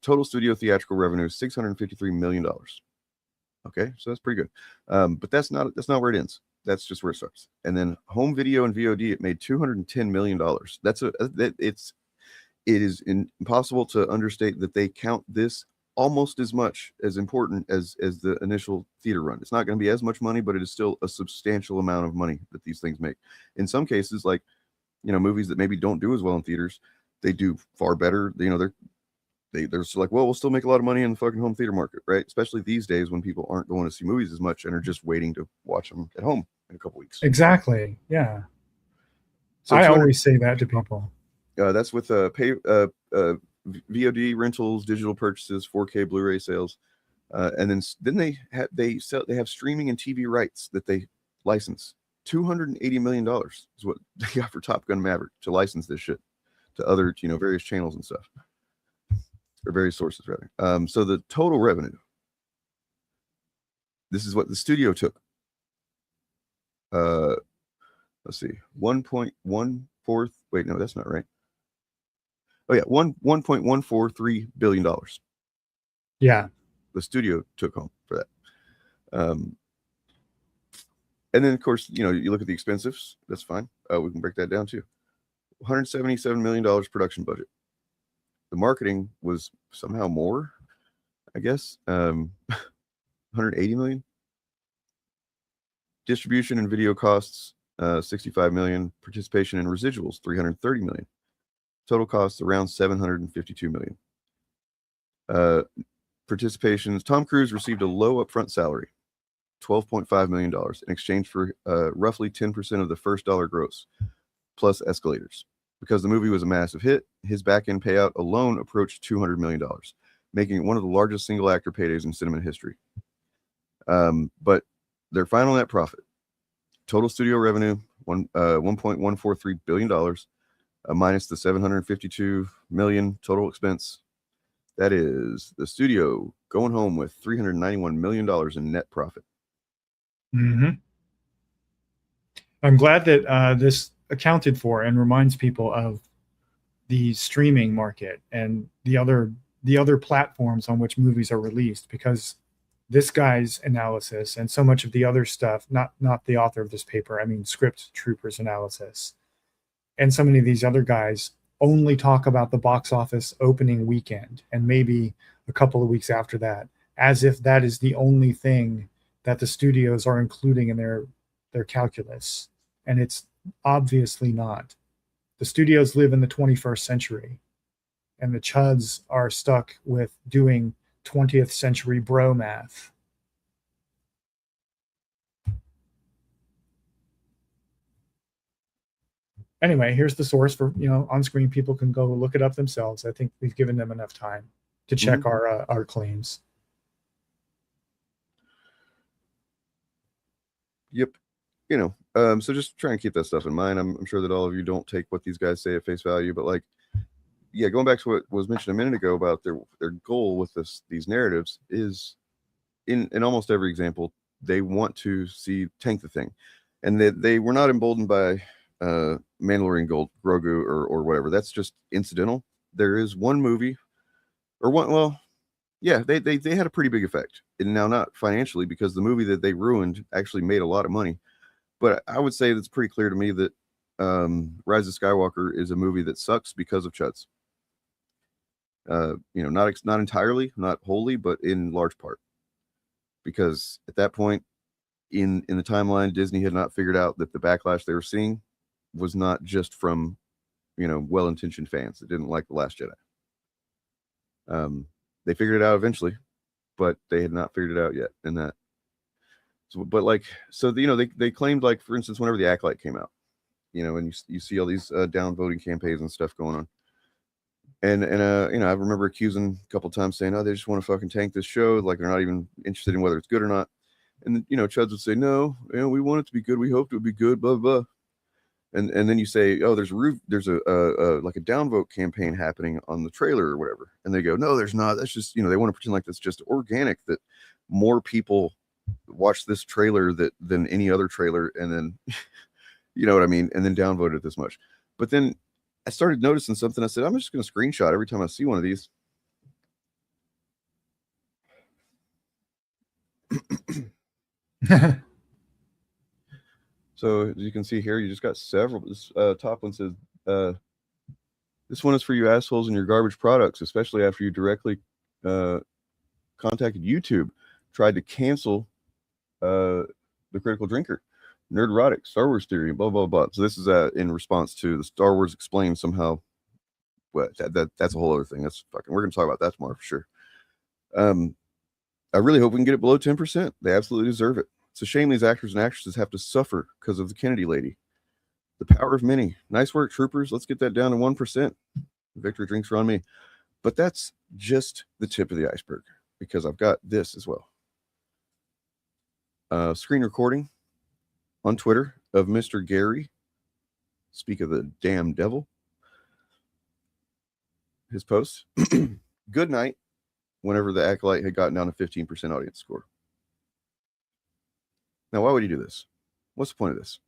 Total studio theatrical revenue, $653 million. Okay, so that's pretty good. But that's not where it ends. That's just where it starts. And then home video and VOD, it made $210 million. It is impossible to understate that they count this almost as much as important as the initial theater run. It's not going to be as much money, but it is still a substantial amount of money that these things make. In some cases, like, you know, movies that maybe don't do as well in theaters, they do far better. You know, they're still like, well, we'll still make a lot of money in the fucking home theater market, right? Especially these days when people aren't going to see movies as much and are just waiting to watch them at home in a couple weeks. Exactly. Yeah. So I always say that to people. That's with VOD rentals, digital purchases, 4K Blu-ray sales, and then they have streaming and TV rights that they license. $280 million is what they got for Top Gun Maverick to license this shit to other, you know, various channels and stuff, or various sources rather. So the total revenue. This is what the studio took. Let's see, 1.14. Wait, no, that's not right. Oh yeah, $1.143 billion. Yeah, the studio took home for that. And then of course, you know, you look at the expenses. That's fine. We can break that down too. $177 million production budget. The marketing was somehow more, I guess. 180 million. Distribution and video costs, 65 million. Participation in residuals, 330 million. Total costs around 752 million. Participations. Tom Cruise received a low upfront salary, $12.5 million, in exchange for roughly 10% of the first dollar gross, plus escalators. Because the movie was a massive hit, his back-end payout alone approached $200 million, making it one of the largest single actor paydays in cinema history. But their final net profit, total studio revenue, $1.143 billion, minus the $752 million total expense. That is the studio going home with $391 million in net profit. Mm-hmm. I'm glad that this accounted for and reminds people of the streaming market and the other platforms on which movies are released, because this guy's analysis and so much of the other stuff, not the author of this paper, I mean Script Troopers analysis, and so many of these other guys only talk about the box office opening weekend and maybe a couple of weeks after that, as if that is the only thing that the studios are including in their calculus. And it's obviously not. The studios live in the 21st century, and the chuds are stuck with doing 20th century bro math. Anyway, here's the source for, you know, on screen. People can go look it up themselves. I think we've given them enough time to check our claims. Yep. You know, so just try and keep that stuff in mind. I'm sure that all of you don't take what these guys say at face value, but like, yeah, going back to what was mentioned a minute ago about their goal with these narratives is, in almost every example, they want to see tank the thing, and they were not emboldened by Mandalorian Gold, Grogu, or whatever. That's just incidental. There is one movie, or one. Well, yeah, they had a pretty big effect, and now not financially, because the movie that they ruined actually made a lot of money. But I would say that's pretty clear to me that Rise of Skywalker is a movie that sucks because of Chuds. You know, not entirely, not wholly, but in large part, because at that point in the timeline, Disney had not figured out that the backlash they were seeing was not just from, you know, well-intentioned fans that didn't like The Last Jedi. They figured it out eventually, but they had not figured it out yet. And that, so, but like, so you know, they claimed, like, for instance, whenever The Acolyte came out, you know, and you see all these downvoting campaigns and stuff going on. And you know, I remember accusing a couple times saying, oh, they just want to fucking tank this show, like they're not even interested in whether it's good or not. And you know, Chuds would say, no, you know, we want it to be good, we hoped it would be good, blah blah. And then you say, oh, there's a like a downvote campaign happening on the trailer or whatever, and they go, no, there's not. That's just, they want to pretend like that's just organic, that more people watch this trailer than any other trailer, and then you know what I mean, and then downvote it this much. But then I started noticing something. I said, I'm just going to screenshot every time I see one of these. So as you can see here, you just got several. This top one says, this one is for you assholes and your garbage products, especially after you directly contacted YouTube, tried to cancel the Critical Drinker, Nerdrotic, Star Wars Theory, blah, blah, blah. So this is in response to the Star Wars Explained somehow. Well, that's a whole other thing. We're going to talk about that tomorrow for sure. I really hope we can get it below 10%. They absolutely deserve it. It's a shame these actors and actresses have to suffer because of the Kennedy lady. The power of many. Nice work, troopers. Let's get that down to 1%. Victory drinks are on me. But that's just the tip of the iceberg, because I've got this as well. Screen recording on Twitter of Mr. Gary. Speak of the damn devil. His post. Good night. Whenever the Acolyte had gotten down to 15% audience score. Now, why would he do this? What's the point of this?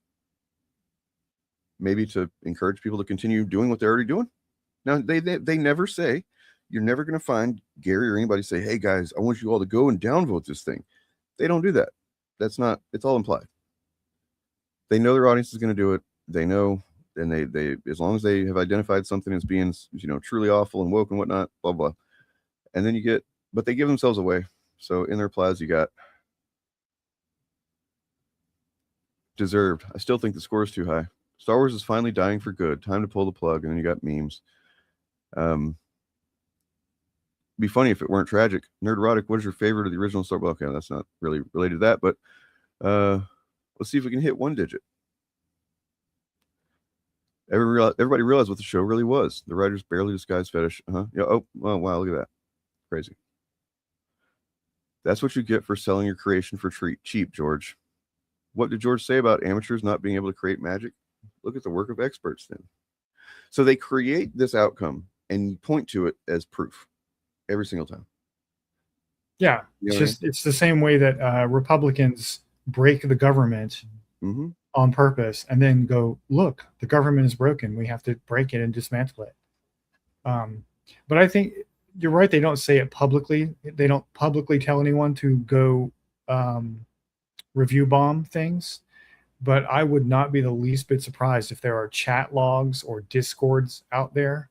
Maybe to encourage people to continue doing what they're already doing. Now, they never say, you're never going to find Gary or anybody say, hey guys, I want you all to go and downvote this thing. They don't do that. It's all implied. They know their audience is going to do it. They know, and they as long as they have identified something as being, truly awful and woke and whatnot, blah, blah. And then but they give themselves away. So in their replies, you got deserved. I still think the score is too high. Star Wars is finally dying for good. Time to pull the plug. And then you got memes. Be funny if it weren't tragic. Nerdrotic, what is your favorite of the original Star Wars? Okay, that's not really related to that, but let's see if we can hit one digit. Everybody realized what the show really was. The writers barely disguised fetish. Yeah. Oh, wow. Look at that. Crazy. That's what you get for selling your creation for cheap, George. What did George say about amateurs not being able to create magic? Look at the work of experts then. So they create this outcome and point to it as proof every single time. Yeah. It's the same way that Republicans break the government on purpose and then go, look, the government is broken. We have to break it and dismantle it. But I think you're right. They don't say it publicly. They don't publicly tell anyone to go review bomb things. But I would not be the least bit surprised if there are chat logs or discords out there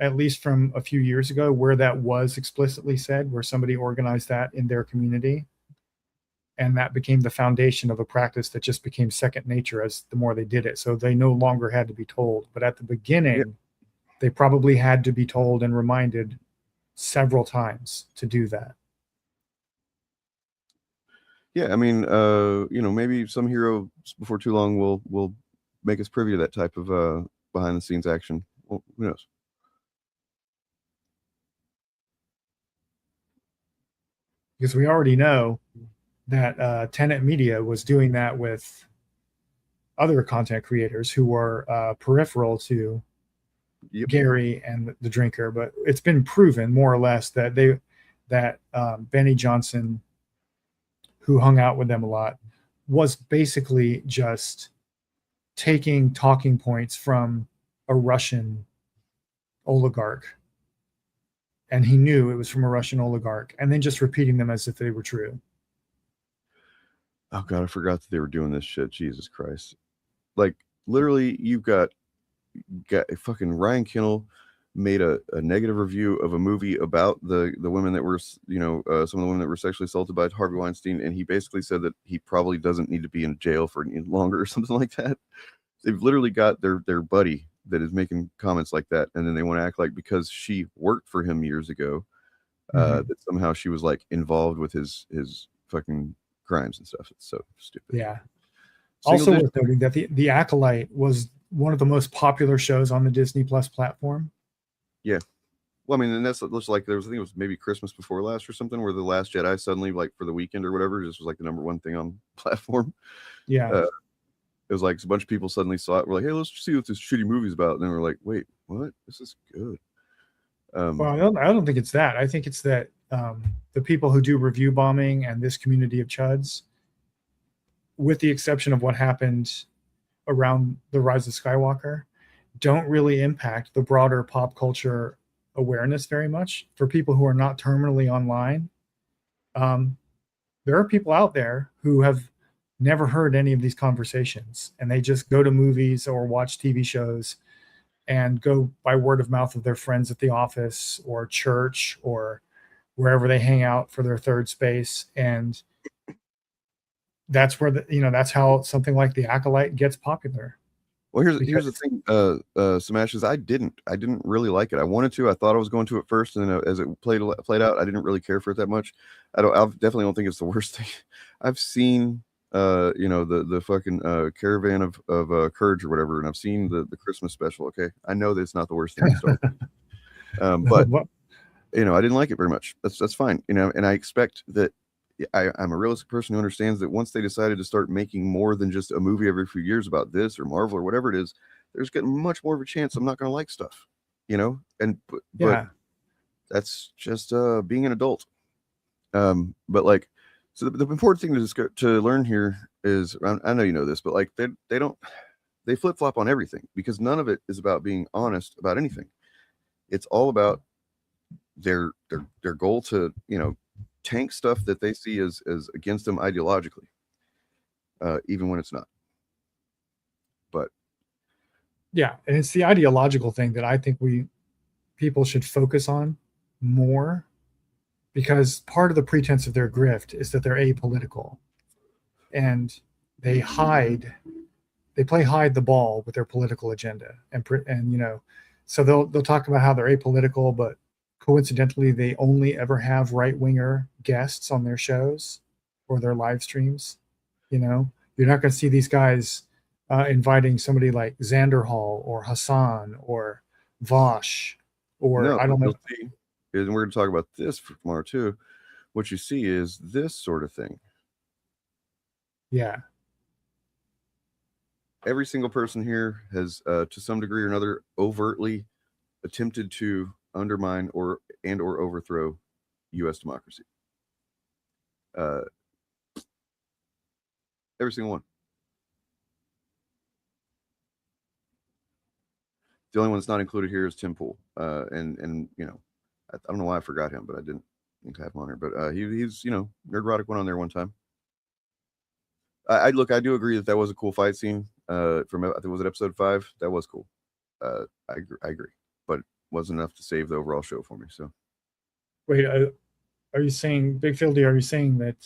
at least from a few years ago where that was explicitly said, where somebody organized that in their community. And that became the foundation of a practice that just became second nature as the more they did it. So they no longer had to be told. But at the beginning, they probably had to be told and reminded several times to do that. Yeah, I mean, maybe some hero before too long will make us privy to that type of behind the scenes action. Well, who knows? Because we already know that Tenet Media was doing that with other content creators who were peripheral to Gary and the drinker, but it's been proven more or less that Benny Johnson, who hung out with them a lot, was basically just taking talking points from a Russian oligarch, and he knew it was from a Russian oligarch, and then just repeating them as if they were true. Oh God, I forgot that they were doing this shit. Jesus Christ. Like, literally, you've got fucking Ryan Kinnell made a negative review of a movie about the women that were, some of the women that were sexually assaulted by Harvey Weinstein, and he basically said that he probably doesn't need to be in jail for any longer or something like that. They've literally got their buddy that is making comments like that, and then they want to act like because she worked for him years ago, that somehow she was like involved with his fucking crimes and stuff. It's so stupid. Yeah. Also worth noting that the Acolyte was one of the most popular shows on the Disney Plus platform. Yeah. Well, I mean, and that's looks like I think it was maybe Christmas before last or something, where The Last Jedi suddenly, like for the weekend or whatever, just was like the #1 thing on platform. Yeah. It was like a bunch of people suddenly saw it. We're like, hey, let's see what this shitty movie's about. And then we're like, wait, what? This is good. Well, I don't think it's that. I think it's that the people who do review bombing and this community of chuds, with the exception of what happened around the Rise of Skywalker, don't really impact the broader pop culture awareness very much. For people who are not terminally online, there are people out there who have never heard any of these conversations, and they just go to movies or watch TV shows and go by word of mouth of their friends at the office or church or wherever they hang out for their third space. And that's where that's how something like The Acolyte gets popular. Well, here's the thing, Smash, is I didn't really like it. I wanted to. I thought I was going to at first, and then as it played out, I didn't really care for it that much. I definitely don't think it's the worst thing. I've seen the fucking Caravan of Courage or whatever, and I've seen the Christmas special. Okay, I know that it's not the worst thing in Star Wars. But I didn't like it very much. That's fine. And I expect that. I'm a realistic person who understands that once they decided to start making more than just a movie every few years about this or Marvel or whatever it is, there's getting much more of a chance I'm not going to like stuff, but that's just being an adult. But like, so the important thing to learn here is, I know you know this, but like they flip flop on everything, because none of it is about being honest about anything. It's all about their goal to tank stuff that they see as against them ideologically, even when it's not. But yeah, and it's the ideological thing that I think people should focus on more, because part of the pretense of their grift is that they're apolitical, and they play hide the ball with their political agenda, and so they'll talk about how they're apolitical, but coincidentally, they only ever have right-winger guests on their shows or their live streams. You're not going to see these guys inviting somebody like Xander Hall or Hassan or Vosh or I don't know. And we're going to talk about this for tomorrow too. What you see is this sort of thing. Yeah. Every single person here has, to some degree or another, overtly attempted to undermine or overthrow U.S. democracy. Every single one. The only one that's not included here is Tim Pool, and I don't know why I forgot him, but I didn't think to have him on here. But he's Nerdrotic went on there one time. I do agree that was a cool fight scene. From, I think, was it episode 5? That was cool. I agree, but wasn't enough to save the overall show for me. So, wait, are you saying, Big Fieldy? Are you saying that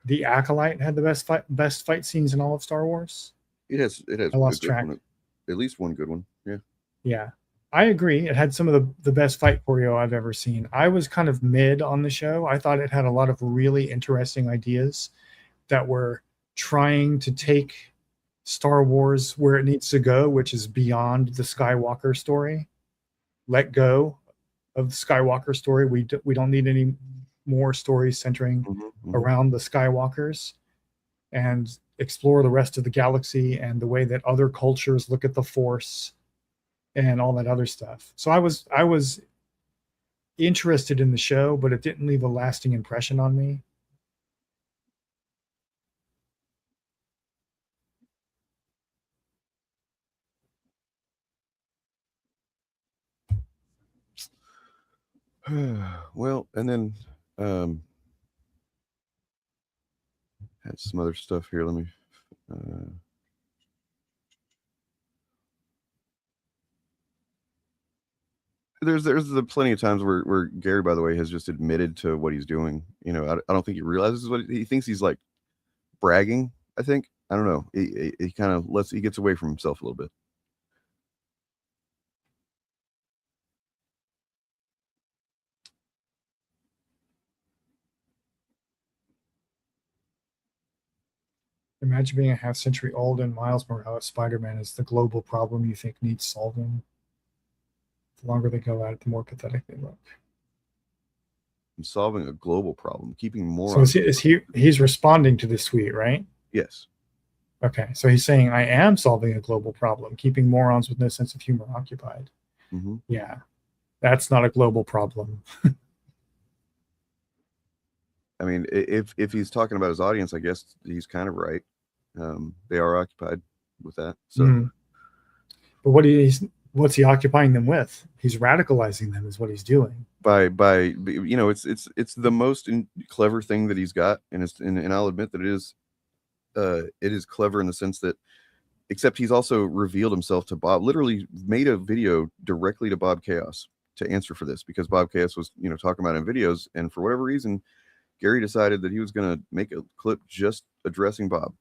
The Acolyte had the best fight scenes in all of Star Wars? It has. I lost track. At least one good one. Yeah. Yeah, I agree. It had some of the best fight choreo I've ever seen. I was kind of mid on the show. I thought it had a lot of really interesting ideas that were trying to take Star Wars where it needs to go, which is beyond the Skywalker story. Let go of the Skywalker story. We don't need any more stories centering around the Skywalkers, and explore the rest of the galaxy and the way that other cultures look at the Force and all that other stuff. So I was interested in the show, but it didn't leave a lasting impression on me. Well, and then had some other stuff here. Let me there's plenty of times where Gary, by the way, has just admitted to what he's doing. I don't think he realizes what he thinks. He's like bragging, I think. I don't know. He kind of he gets away from himself a little bit. Imagine being a half century old and Miles Morales Spider-Man is the global problem you think needs solving. The longer they go at it, the more pathetic they look. I'm solving a global problem, keeping more. So he's responding to this tweet, right? Yes. Okay, so he's saying I am solving a global problem, keeping morons with no sense of humor occupied. Mm-hmm. Yeah, that's not a global problem. I mean, if he's talking about his audience, I guess he's kind of right. They are occupied with that. So, but what's he occupying them with? He's radicalizing them, is what he's doing. By you know, it's the most clever thing that he's got, and I'll admit that it is clever in the sense that, except he's also revealed himself to Bob, literally made a video directly to Bob Chaos to answer for this, because Bob Chaos was, you know, talking about it in videos, and for whatever reason, Gary decided that he was going to make a clip just addressing Bob,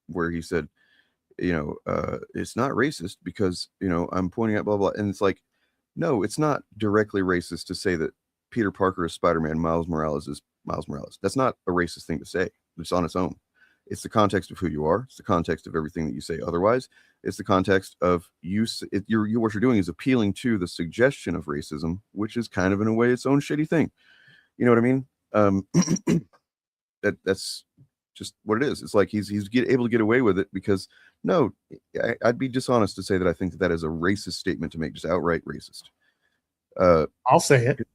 where he said, you know, it's not racist because, you know, I'm pointing out blah, blah. And it's like, no, it's not directly racist to say that Peter Parker is Spider-Man, Miles Morales is Miles Morales. That's not a racist thing to say. It's on its own. It's the context of who you are. It's the context of everything that you say otherwise. It's the context of what you're doing is appealing to the suggestion of racism, which is kind of in a way its own shitty thing. You know what I mean? That's just what it is. It's like he's able to get away with it because, no, I'd be dishonest to say that I think that is a racist statement to make, just outright racist. I'll say it.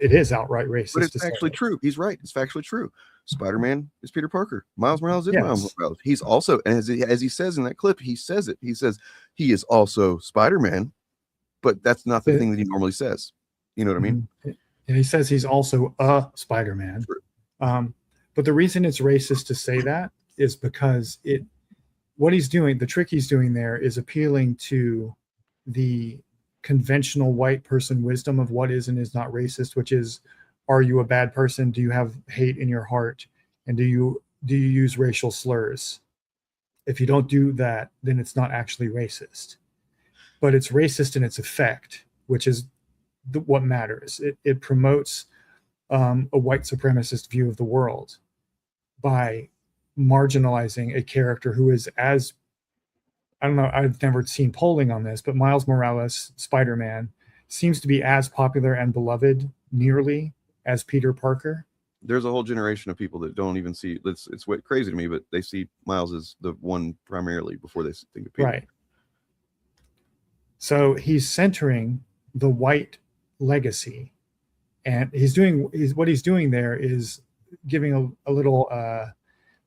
It is outright racist. But it's actually true. He's right. It's factually true. Spider-Man is Peter Parker. Miles Morales is Miles Morales. He's also, and as he says in that clip, he says it. He says he is also Spider-Man, but that's not the thing that he normally says. You know what I mean? Yeah, he says he's also a Spider-Man. But the reason it's racist to say that is because what he's doing, the trick he's doing there is appealing to the conventional white person wisdom of what is and is not racist, which is, are you a bad person? Do you have hate in your heart? And do you use racial slurs? If you don't do that, then it's not actually racist. But it's racist in its effect, which is what matters. It promotes a white supremacist view of the world by marginalizing a character who is, as I don't know, I've never seen polling on this, but Miles Morales, Spider-Man, seems to be as popular and beloved nearly as Peter Parker. There's a whole generation of people that don't even see, it's crazy to me, but they see Miles as the one primarily before they think of Peter. Right. So he's centering the white legacy, and what he's doing there is giving a little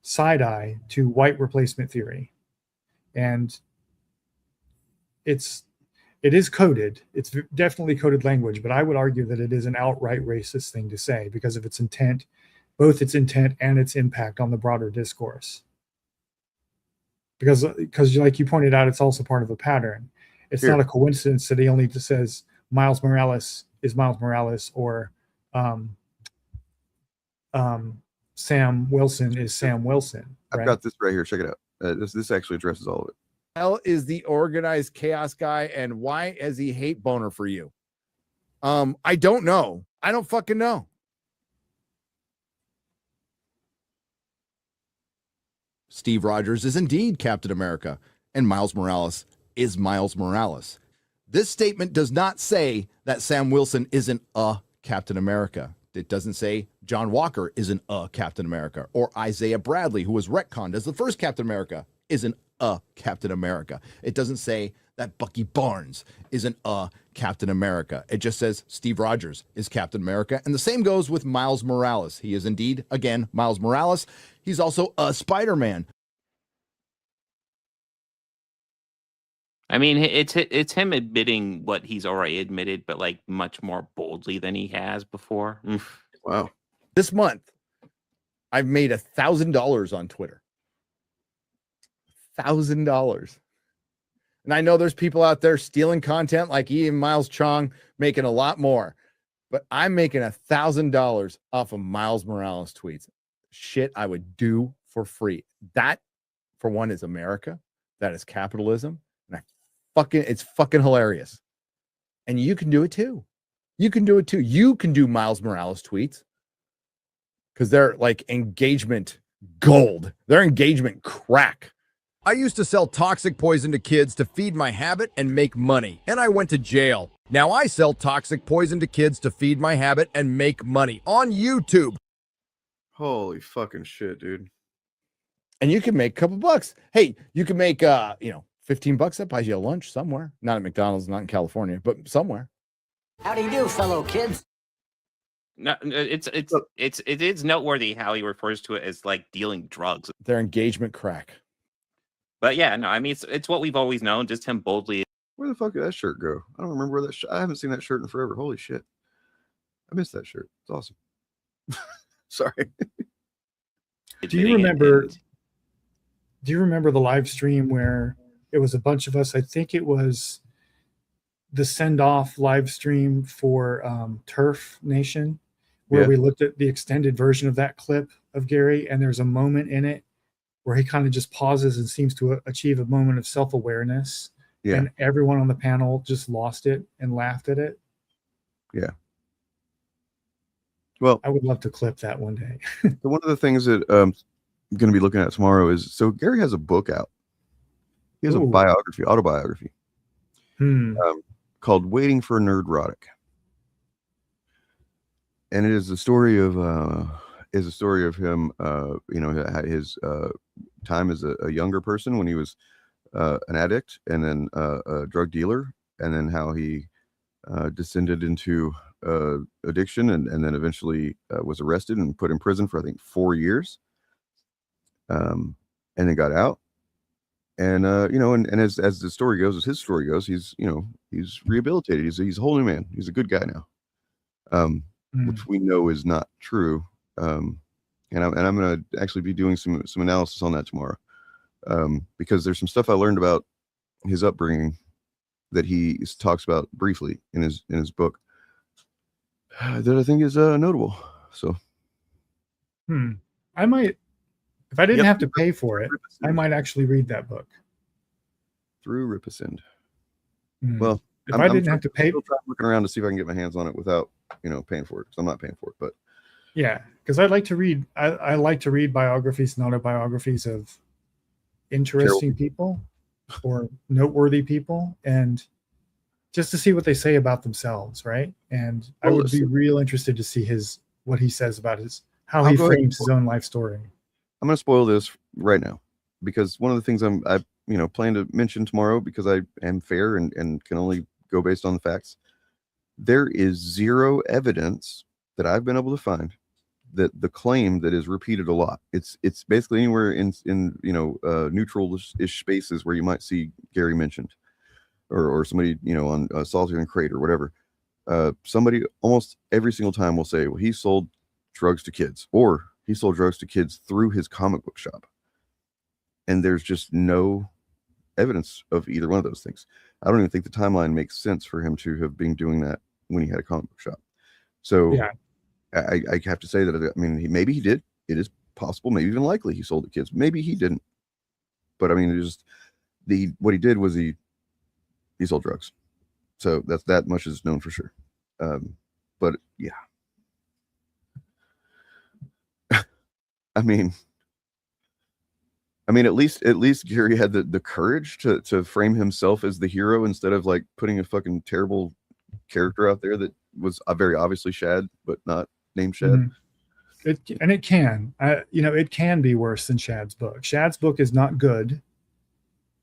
side eye to white replacement theory. And it is coded. It's definitely coded language, but I would argue that it is an outright racist thing to say because of its intent, both its intent and its impact on the broader discourse. Because like you pointed out, it's also part of a pattern. It's not a coincidence that he only just says Miles Morales is Miles Morales, or Sam Wilson is Sam Wilson. Right? I've got this right here. Check it out. This actually addresses all of it. Hell is the organized chaos guy, and why has he hate boner for you? I don't know. I don't fucking know. Steve Rogers is indeed Captain America, and Miles Morales is Miles Morales. This statement does not say that Sam Wilson isn't a Captain America. It doesn't say John Walker isn't a Captain America, or Isaiah Bradley, who was retconned as the first Captain America, isn't a Captain America. It doesn't say that Bucky Barnes isn't a Captain America. It just says Steve Rogers is Captain America. And the same goes with Miles Morales. He is indeed, again, Miles Morales. He's also a Spider-Man. I mean, it's him admitting what he's already admitted, but like much more boldly than he has before. Wow. This month, I've made $1,000 on Twitter. $1,000. And I know there's people out there stealing content like Ian Miles Chong, making a lot more. But I'm making $1,000 off of Miles Morales tweets. Shit I would do for free. That, for one, is America. That is capitalism. It's fucking hilarious. And you can do it too. You can do it too. You can do Miles Morales tweets because they're like engagement gold. They're engagement crack. I used to sell toxic poison to kids to feed my habit and make money, and I went to jail. Now I sell toxic poison to kids to feed my habit and make money on YouTube. Holy fucking shit, dude. and you can make a couple bucks. Hey, you can make $15 that buys you a lunch somewhere. Not at McDonald's, not in California, but somewhere. How do you do, fellow kids? No, it is noteworthy how he refers to it as like dealing drugs. Their engagement crack. But yeah, no, I mean it's what we've always known. Just him boldly. Where the fuck did that shirt go? I don't remember where that. I haven't seen that shirt in forever. Holy shit! I missed that shirt. It's awesome. Sorry. Do you remember? Do you remember the live stream where it was a bunch of us? I think it was the send-off live stream for Turf Nation, where we looked at the extended version of that clip of Gary, and there's a moment in it where he kind of just pauses and seems to achieve a moment of self-awareness. Yeah. And everyone on the panel just lost it and laughed at it. Yeah. Well, I would love to clip that one day. So one of the things that I'm going to be looking at tomorrow is, so Gary has a book out. He has a autobiography called "Waiting for Nerdrotic," and it is the story of him. His time as a younger person when he was an addict, and then a drug dealer, and then how he descended into addiction, and then eventually was arrested and put in prison for I think 4 years, and then got out. And and as the story goes, as his story goes, he's rehabilitated. He's a whole new man. He's a good guy now, which we know is not true. And I'm going to actually be doing some analysis on that tomorrow, because there's some stuff I learned about his upbringing that he talks about briefly in his book that I think is notable. So, I might, if I didn't have to pay for it, I might actually read that book. Through Ripasend. Well, if I didn't have to pay, I'm looking around to see if I can get my hands on it without paying for it, because I'm not paying for it. But yeah, because I'd like to read. I like to read biographies and autobiographies of interesting people or noteworthy people, and just to see what they say about themselves, right? And I would be real interested to see what he says about how he frames his own life story. I'm going to spoil this right now, because one of the things I plan to mention tomorrow, because I am fair and can only go based on the facts. There is zero evidence that I've been able to find that the claim that is repeated a lot. It's basically anywhere in neutral-ish spaces where you might see Gary mentioned, or somebody on Solitary and Crate or whatever. Somebody almost every single time will say, well, he sold drugs to kids, or he sold drugs to kids through his comic book shop. And there's just no evidence of either one of those things. I don't even think the timeline makes sense for him to have been doing that when he had a comic book shop. So yeah. I have to say that, maybe he did. It is possible, maybe even likely he sold to kids. Maybe he didn't. But what he did was he sold drugs. So that much is known for sure. But yeah. at least Gary had the courage to frame himself as the hero, instead of like putting a fucking terrible character out there that was very obviously Shad, but not named Shad. It can be worse than Shad's book. Shad's book is not good,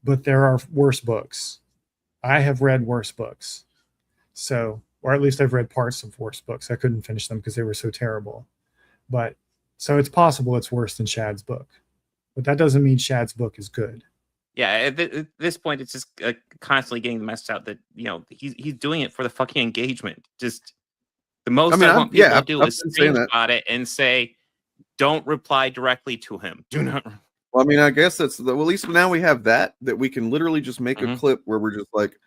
but there are worse books. I have read worse books. So, or at least I've read parts of worse books. I couldn't finish them because they were so terrible. But so it's possible it's worse than Shad's book. But that doesn't mean Shad's book is good. Yeah, at this point, it's just constantly getting the message out that he's doing it for the fucking engagement. Just the most I want people to do is screenshot it and say, "Don't reply directly to him. Do not." Well, I guess that's at least now we have that we can literally just make a clip where we're just like,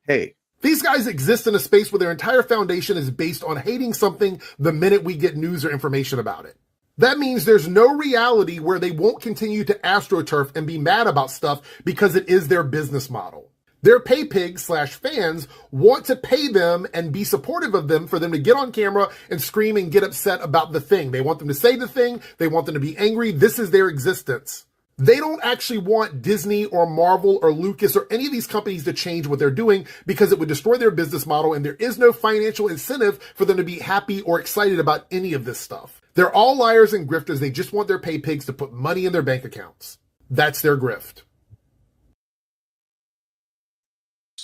"Hey, these guys exist in a space where their entire foundation is based on hating something the minute we get news or information about it. That means there's no reality where they won't continue to astroturf and be mad about stuff because it is their business model. Their pay pigs / fans want to pay them and be supportive of them for them to get on camera and scream and get upset about the thing. They want them to say the thing. They want them to be angry. This is their existence. They don't actually want Disney or Marvel or Lucas or any of these companies to change what they're doing, because it would destroy their business model, and there is no financial incentive for them to be happy or excited about any of this stuff. They're all liars and grifters. They just want their pay pigs to put money in their bank accounts. That's their grift.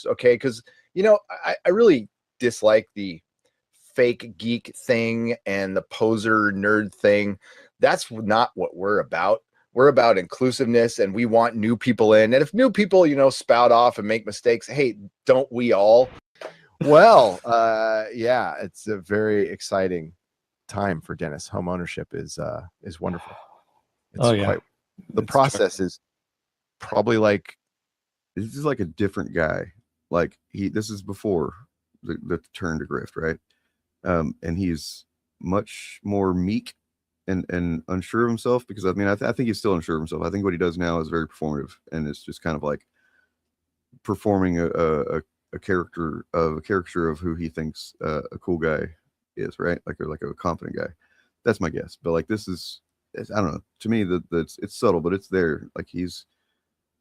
Okay, because, you know, I really dislike the fake geek thing and the poser nerd thing. That's not what we're about. We're about inclusiveness, and we want new people in. And if new people, you know, spout off and make mistakes, hey, don't we all? Well, yeah, it's a very exciting time for Dennis. Home ownership is wonderful. It's the process is probably like, this is like a different guy. Like this is before the turn to grift, right? And he's much more meek and unsure of himself, because I mean, I think he's still unsure of himself. I think what he does now is very performative, and it's just kind of like performing a caricature of who he thinks a cool guy is, right? Like a confident guy. That's my guess. But like, this is, I don't know. To me, that's it's subtle, but it's there. Like, he's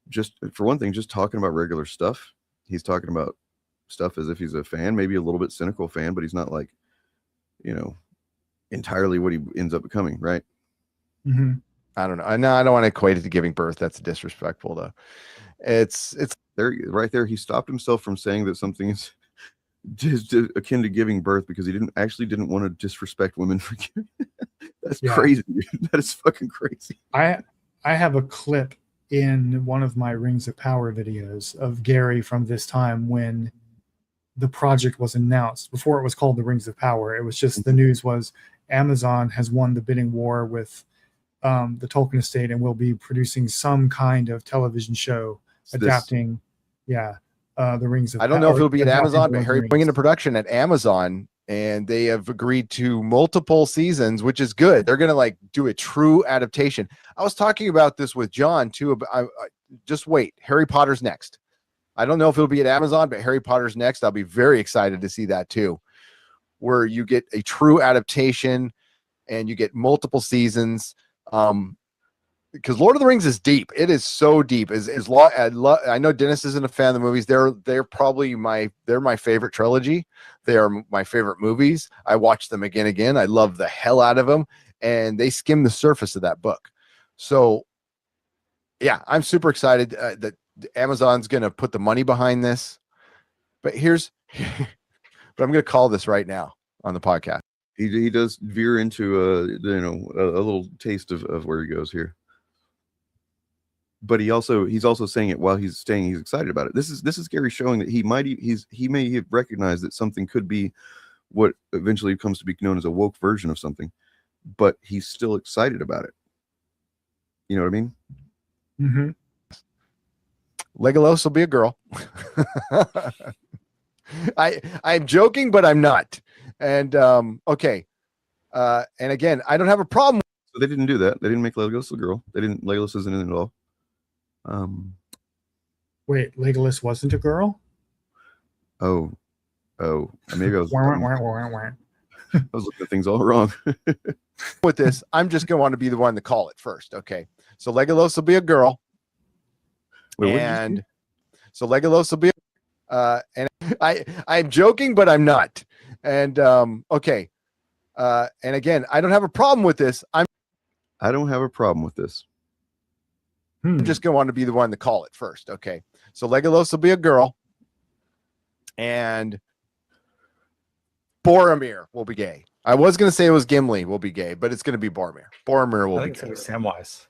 just, for one thing, just talking about regular stuff. He's talking about stuff as if he's a fan, maybe a little bit cynical fan, but he's not like, you know, entirely what he ends up becoming, right? Mm-hmm. I don't know. No, I don't want to equate it to giving birth. That's disrespectful, though. It's there, right there. He stopped himself from saying that something is just akin to giving birth because he didn't want to disrespect women for giving. That's crazy. That is fucking crazy. I have a clip in one of my Rings of Power videos of Gary from this time when the project was announced. Before it was called the Rings of Power, it was just the news was Amazon has won the bidding war with the Tolkien estate and will be producing some kind of television show adapting the Rings of Power. I don't know if it'll be at Amazon, but Harry bringing into production at Amazon, and they have agreed to multiple seasons, which is good. They're going to like do a true adaptation. I was talking about this with John too. Just wait. Harry Potter's next. I don't know if it'll be at Amazon, but Harry Potter's next. I'll be very excited to see that too, where you get a true adaptation and you get multiple seasons. Because Lord of the Rings is deep. It is so deep. I know Dennis isn't a fan of the movies. They're probably my favorite trilogy. They are my favorite movies. I watch them again. I love the hell out of them, and they skim the surface of that book. So, yeah, I'm super excited that Amazon's going to put the money behind this. But but I'm going to call this right now on the podcast. He does veer into a little taste of where he goes here. But he's also saying it while he's saying he's excited about it. This is Gary showing that he may have recognized that something could be what eventually comes to be known as a woke version of something, but he's still excited about it. You know what I mean? Mm-hmm. Legolas will be a girl. I'm joking, but I'm not. And okay. And again, I don't have a problem. So they didn't do that. They didn't make Legolas a girl. Legolas isn't in it at all. Wait, Legolas wasn't a girl? Oh, maybe I was. I was looking at things all wrong. With this, I'm just gonna want to be the one to call it first. Okay, so Legolas will be a girl. Wait, and so Legolas will be and I'm joking, but I'm not. And okay. And again, I don't have a problem with this. I don't have a problem with this. I'm just going to want to be the one to call it first. Okay. So Legolas will be a girl. And Boromir will be gay. I was going to say it was Gimli will be gay, but it's going to be Boromir. Boromir will be gay. Samwise.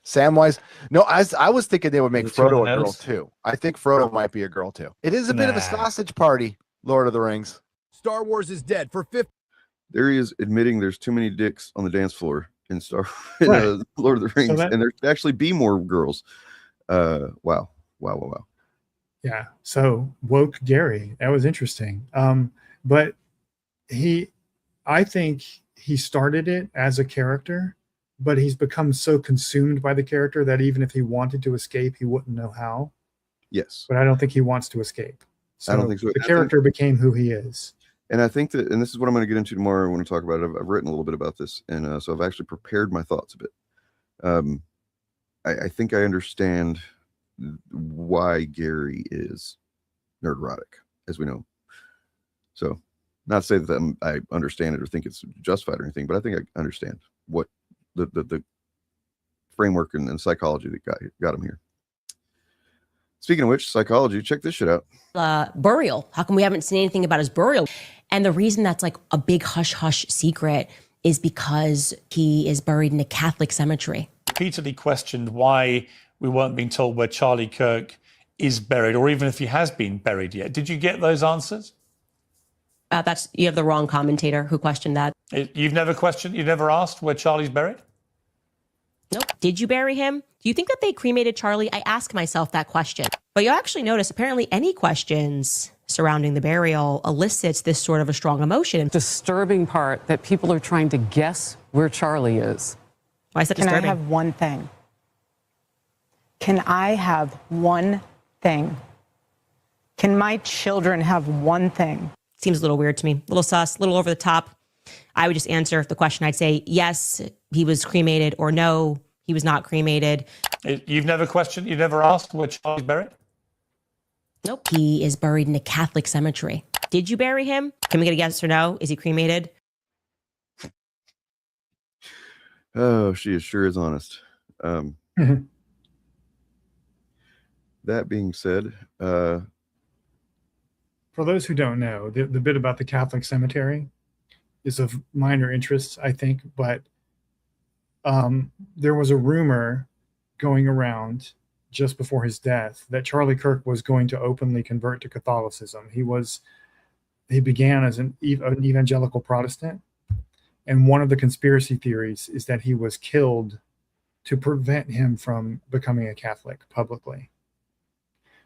Samwise. No, I was thinking they would make Frodo a girl too. I think Frodo might be a girl too. It is a bit of a sausage party, Lord of the Rings. Star Wars is dead for 50. There he is admitting there's too many dicks on the dance floor in Lord of the Rings, and there should actually be more girls. Wow. Yeah. So woke Gary, that was interesting. But I think he started it as a character, but he's become so consumed by the character that even if he wanted to escape, he wouldn't know how. Yes. But I don't think he wants to escape. So I don't think so. The character became who he is. And I think that, and this is what I'm going to get into tomorrow when we talk about it. I've written a little bit about this, and so I've actually prepared my thoughts a bit. I think I understand why Gary is nerd erotic, as we know. So Not to say that I understand it or think it's justified or anything, but I think I understand what the framework and psychology that got him here. Speaking of which, psychology, check this shit out. Burial. How come we haven't seen anything about his burial? And the reason that's like a big hush-hush secret is because he is buried in a Catholic cemetery. Repeatedly questioned why we weren't being told where Charlie Kirk is buried, or even if he has been buried yet. Did you get those answers? You have the wrong commentator who questioned that. You've never asked where Charlie's buried? Nope. Did you bury him? Do you think that they cremated Charlie? I ask myself that question. But you'll actually notice apparently any questions surrounding the burial elicits this sort of a strong emotion. Disturbing part that people are trying to guess where Charlie is. Why is that Can disturbing? I have one thing? Can I have one thing? Can my children have one thing? Seems a little weird to me. A little sus, a little over the top. I would just answer the question. I'd say, yes, he was cremated, or no, he was not cremated. You've never asked where Charlie's buried? Nope. He is buried in a Catholic cemetery. Did you bury him? Can we get a yes or no? Is he cremated? Oh, she sure is honest. That being said, for those who don't know, the bit about the Catholic cemetery is of minor interest, I think, but there was a rumor going around just before his death that Charlie Kirk was going to openly convert to Catholicism. He began as an evangelical Protestant, and one of the conspiracy theories is that he was killed to prevent him from becoming a Catholic publicly.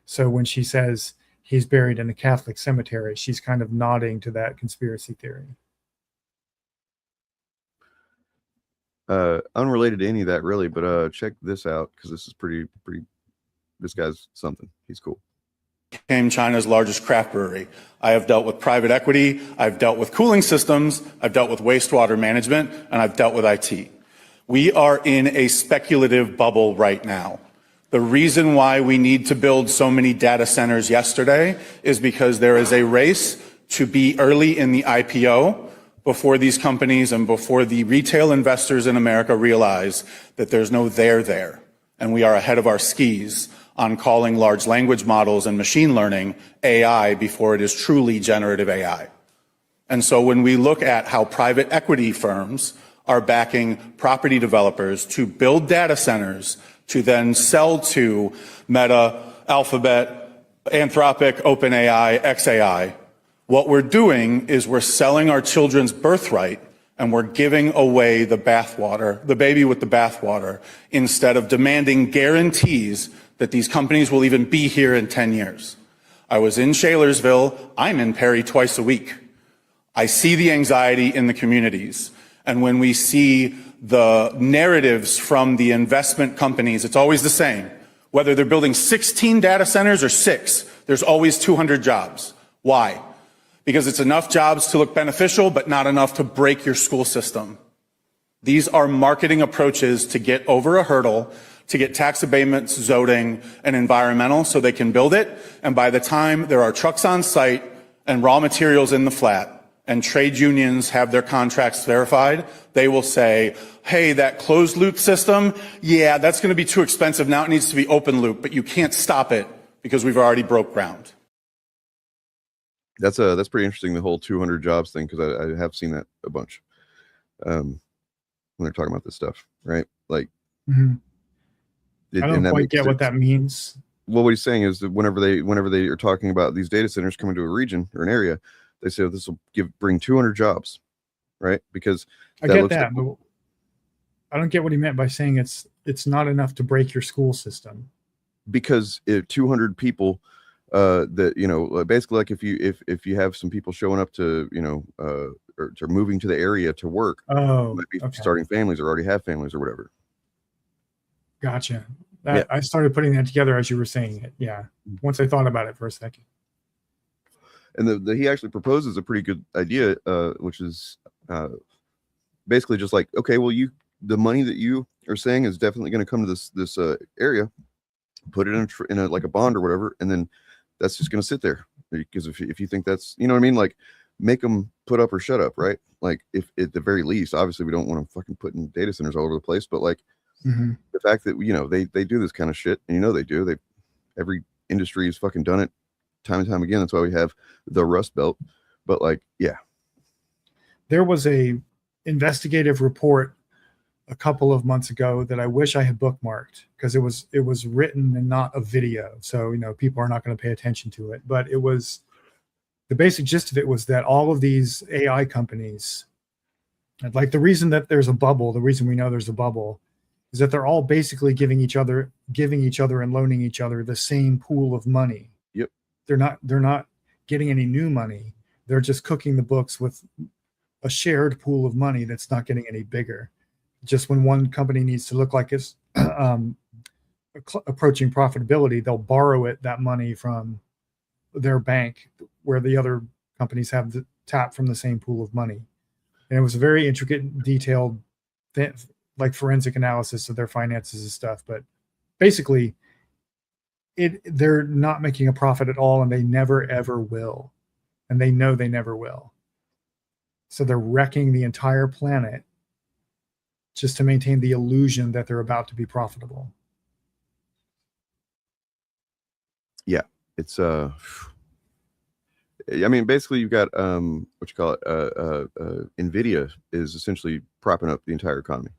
So when she says he's buried in a Catholic cemetery, she's kind of nodding to that conspiracy theory. Unrelated to any of that really, but check this out, because this is pretty this guy's something. He's cool. Became China's largest craft brewery. I have dealt with private equity, I've dealt with cooling systems, I've dealt with wastewater management, and I've dealt with IT. We are in a speculative bubble right now. The reason why we need to build so many data centers yesterday is because there is a race to be early in the IPO before these companies and before the retail investors in America realize that there's no there, and we are ahead of our skis on calling large language models and machine learning AI before it is truly generative AI. And so when we look at how private equity firms are backing property developers to build data centers to then sell to Meta, Alphabet, Anthropic, OpenAI, xAI, what we're doing is we're selling our children's birthright, and we're giving away the bathwater, the baby with the bathwater, instead of demanding guarantees that these companies will even be here in 10 years. I was in Shalersville. I'm in Perry twice a week. I see the anxiety in the communities. And when we see the narratives from the investment companies, it's always the same. Whether they're building 16 data centers or 6, there's always 200 jobs. Why? Because it's enough jobs to look beneficial, but not enough to break your school system. These are marketing approaches to get over a hurdle, to get tax abatements, zoning, and environmental so they can build it. And by the time there are trucks on site and raw materials in the flat and trade unions have their contracts verified, they will say, hey, that closed loop system, yeah, that's going to be too expensive. Now it needs to be open loop, but you can't stop it because we've already broke ground. That's pretty interesting, the whole 200 jobs thing, because I have seen that a bunch when they're talking about this stuff, right? Like, I don't quite get what that means. Well, what he's saying is that whenever they are talking about these data centers coming to a region or an area, they say, oh, this will bring 200 jobs, right? Because I get that, but I don't get what he meant by saying it's not enough to break your school system. Because 200 people that, you know, basically, like if you have some people showing up to, you know, or to moving to the area to work, might be starting families or already have families or whatever. Gotcha. I started putting that together as you were saying it. Yeah. Once I thought about it for a second. And he actually proposes a pretty good idea, which is basically just like, okay, well, the money that you are saying is definitely going to come to this area, put it in like a bond or whatever, and then that's just going to sit there, because if you think that's, you know what I mean, like make them put up or shut up, right? Like, if at the very least, obviously we don't want to fucking put in data centers all over the place, but like the fact that they do this kind of shit, and they do. Every industry has fucking done it time and time again. That's why we have the Rust Belt. But like, yeah, there was a investigative report a couple of months ago that I wish I had bookmarked, because it was written and not a video, so people are not going to pay attention to it. But it was, the basic gist of it was that all of these AI companies, like, the reason that there's a bubble, the reason we know there's a bubble, is that they're all basically giving each other and loaning each other the same pool of money. Yep. They're not getting any new money. They're just cooking the books with a shared pool of money that's not getting any bigger. Just when one company needs to look like it's approaching profitability, they'll borrow that money from their bank, where the other companies have the tap from the same pool of money. And it was a very intricate, detailed, like forensic analysis of their finances and stuff. But basically, they're not making a profit at all, and they never ever will. And they know they never will. So they're wrecking the entire planet just to maintain the illusion that they're about to be profitable. Yeah, it's I mean, basically you've got what you call it, Nvidia is essentially propping up the entire economy,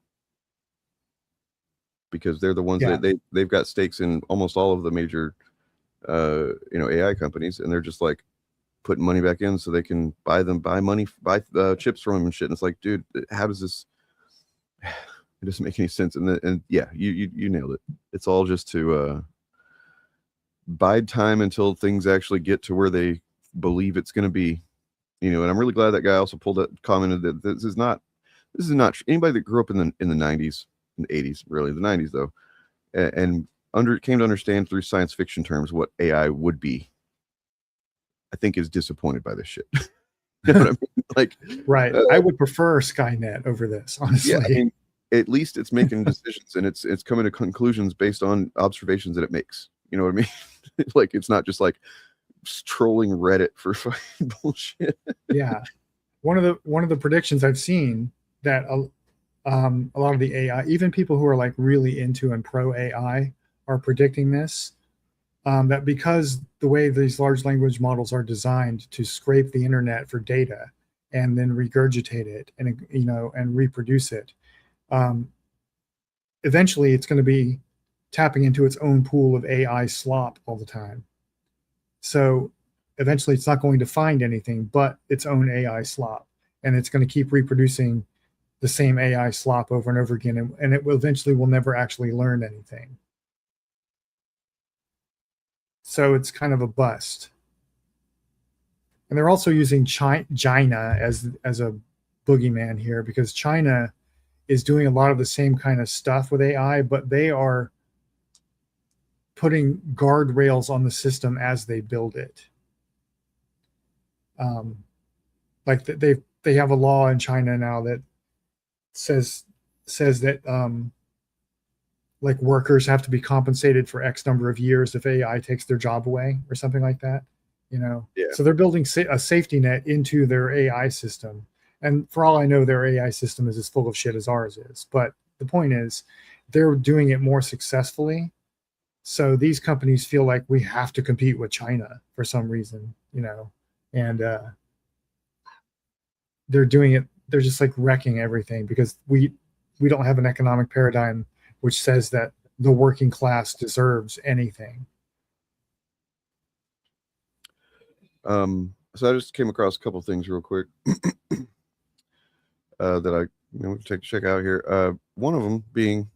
because they're the ones that they've got stakes in almost all of the major AI companies, and they're just like putting money back in so they can buy chips from them and shit. And it's like, dude, how does this? It doesn't make any sense. And yeah, you nailed it. It's all just to bide time until things actually get to where they believe it's going to be. And I'm really glad that guy also commented that this is not anybody that grew up in the 90s and 80s, really the 90s though, and came to understand through science fiction terms what AI would be, I think is disappointed by this shit. You know what I mean? Like, right. I would prefer Skynet over this, honestly. Yeah, I mean, at least it's making decisions, and it's coming to conclusions based on observations that it makes. You know what I mean? Like, it's not just like trolling Reddit for fucking bullshit. Yeah. One of the predictions I've seen that a lot of the AI, even people who are like really into and pro AI, are predicting this. That because the way these large language models are designed to scrape the internet for data and then regurgitate it and reproduce it, eventually it's going to be tapping into its own pool of AI slop all the time. So eventually it's not going to find anything but its own AI slop, and it's going to keep reproducing the same AI slop over and over again, and it will eventually will never actually learn anything. So it's kind of a bust. And they're also using China as a boogeyman here, because China is doing a lot of the same kind of stuff with AI, but they are putting guardrails on the system as they build it. Like they have a law in China now that says that like workers have to be compensated for X number of years if AI takes their job away or something like that. Yeah. So they're building a safety net into their AI system. And for all I know, their AI system is as full of shit as ours is. But the point is, they're doing it more successfully. So these companies feel like we have to compete with China for some reason, and they're doing it. They're just like wrecking everything, because we don't have an economic paradigm which says that the working class deserves anything. So I just came across a couple things real quick that I check out here. One of them being,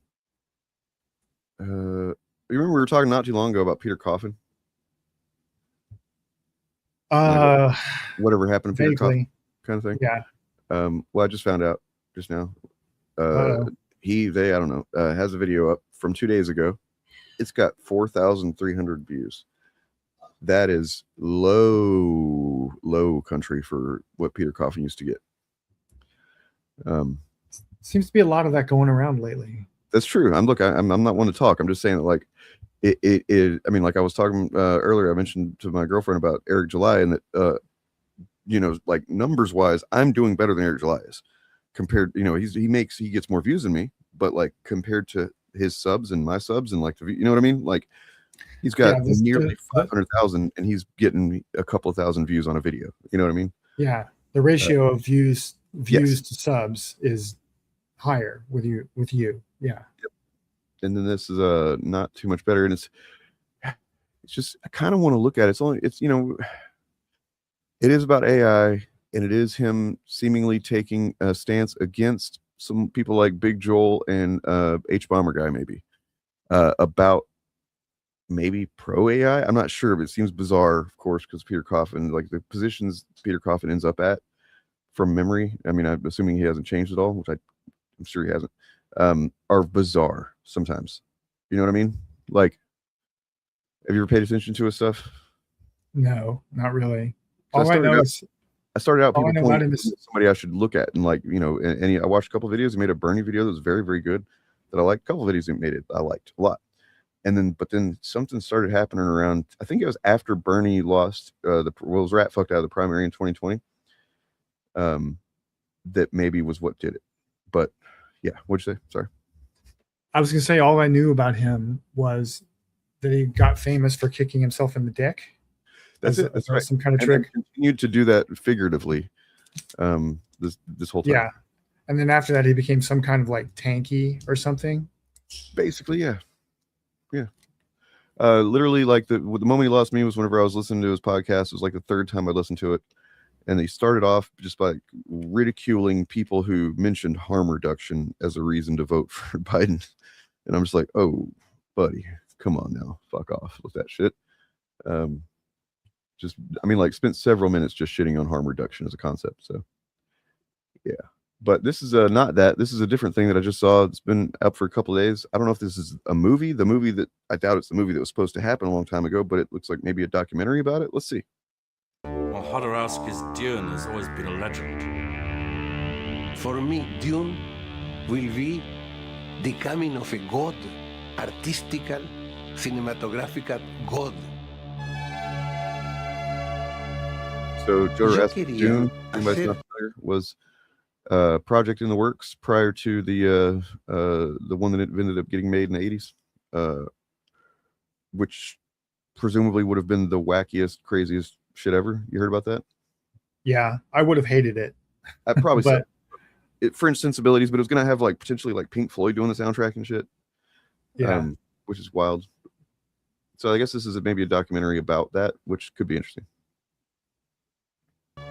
you remember we were talking not too long ago about Peter Coffin? Whatever happened to Peter Coffin, kind of thing. Yeah. Well, I just found out just now. I don't know, has a video up from 2 days ago. It's got 4,300 views. That is low country for what Peter Coffin used to get. Seems to be a lot of that going around lately. That's true. I'm not one to talk. I'm just saying that, like, it I mean, like I was talking earlier, I mentioned to my girlfriend about Eric July, and that like numbers wise, I'm doing better than Eric July compared. He gets more views than me, but like compared to his subs and my subs and like you know what I mean? Like he's got nearly 500,000 and he's getting a couple of thousand views on a video. You know what I mean? Yeah, the ratio of views to subs is higher with you. Yeah. Yep. And then this is not too much better, and it's just I kind of want to look at it. It is about AI, and it is him seemingly taking a stance against some people like Big Joel and H Bomber guy maybe about maybe pro AI. I'm not sure, but it seems bizarre, of course, because Peter Coffin, like the positions Peter Coffin ends up at from memory. I mean, I'm assuming he hasn't changed at all, which I'm sure he hasn't. Are bizarre sometimes. You know what I mean? Like, have you ever paid attention to his stuff? No, not really. So I started out people pointing to somebody I should look at, and like I watched a couple of videos. He made a Bernie video that was very, very good that I liked. A couple of videos he made I liked a lot. And but then something started happening around. I think it was after Bernie lost was rat fucked out of the primary in 2020. That maybe was what did it. But yeah, what'd you say? Sorry. I was gonna say all I knew about him was that he got famous for kicking himself in the dick. That's it. That's right. Some kind of trick. Continued to do that figuratively. This whole time. Yeah, and then after that, he became some kind of like tanky or something. Basically, yeah. Literally, like the moment he lost me was whenever I was listening to his podcast. It was like the third time I listened to it, and he started off just by ridiculing people who mentioned harm reduction as a reason to vote for Biden, and I'm just like, oh, buddy, come on now, fuck off with that shit. Spent several minutes just shitting on harm reduction as a concept. So, yeah. But this is not that. This is a different thing that I just saw. It's been up for a couple of days. I don't know if this is a movie. The movie that I doubt it's the movie that was supposed to happen a long time ago, but it looks like maybe a documentary about it. Let's see. Well, Jodorowsky's Dune has always been a legend. For me, Dune will be the coming of a god, artistical, cinematographical god. So Jodorowsky's Dune, anybody not familiar, was a project in the works prior to the one that ended up getting made in the 80s, which presumably would have been the wackiest, craziest shit ever. You heard about that? Yeah, I would have hated it. I probably said it French sensibilities, but it was gonna have like potentially like Pink Floyd doing the soundtrack and shit. Yeah, which is wild. So I guess this is maybe a documentary about that, which could be interesting.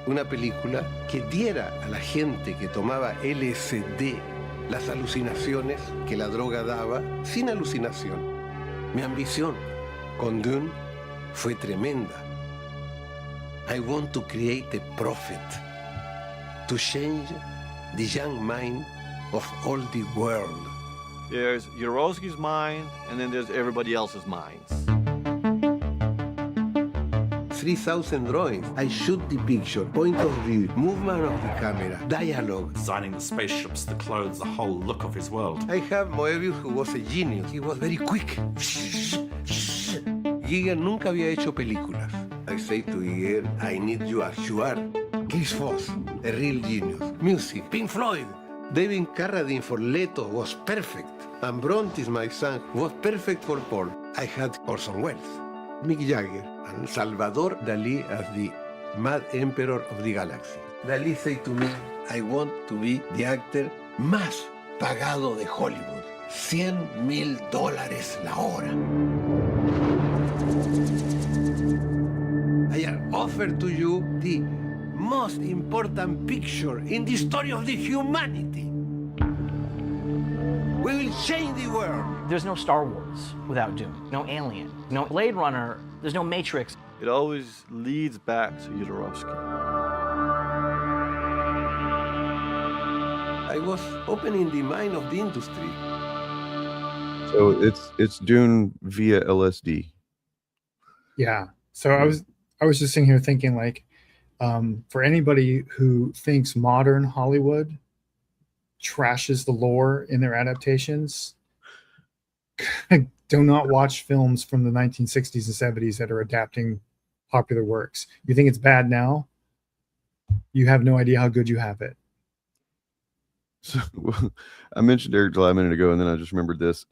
Una película que diera a la gente que tomaba LSD las alucinaciones que la droga daba sin alucinación. Mi ambición con Dune fue tremenda. I want to create a prophet to change the young mind of all the world. There's Jodorowsky's mind, and then there's everybody else's minds. 3,000 drawings. I shoot the picture, point of view, movement of the camera, dialogue. Designing the spaceships, the clothes, the whole look of his world. I have Moebius, who was a genius. He was very quick. Giger nunca había hecho películas. I say to Giger, I need you as you are. Chris Foss, a real genius. Music, Pink Floyd. David Carradine for Leto was perfect. And Brontes, my son, was perfect for Paul. I had Orson Welles, Mick Jagger, and Salvador Dali as the Mad Emperor of the Galaxy. Dali said to me, I want to be the actor más pagado de Hollywood. $100,000 la hora. I offer to you the most important picture in the story of the humanity. We will change the world. There's no Star Wars without Dune, no Alien, no Blade Runner, there's no Matrix. It always leads back to Jodorowsky. I was opening the mind of the industry. So it's Dune via LSD. Yeah. So I was just sitting here thinking like, for anybody who thinks modern Hollywood trashes the lore in their adaptations, do not watch films from the 1960s and 70s that are adapting popular works. You think it's bad now? you have no idea how good you have it. So I mentioned Eric July a minute ago, and then I just remembered this.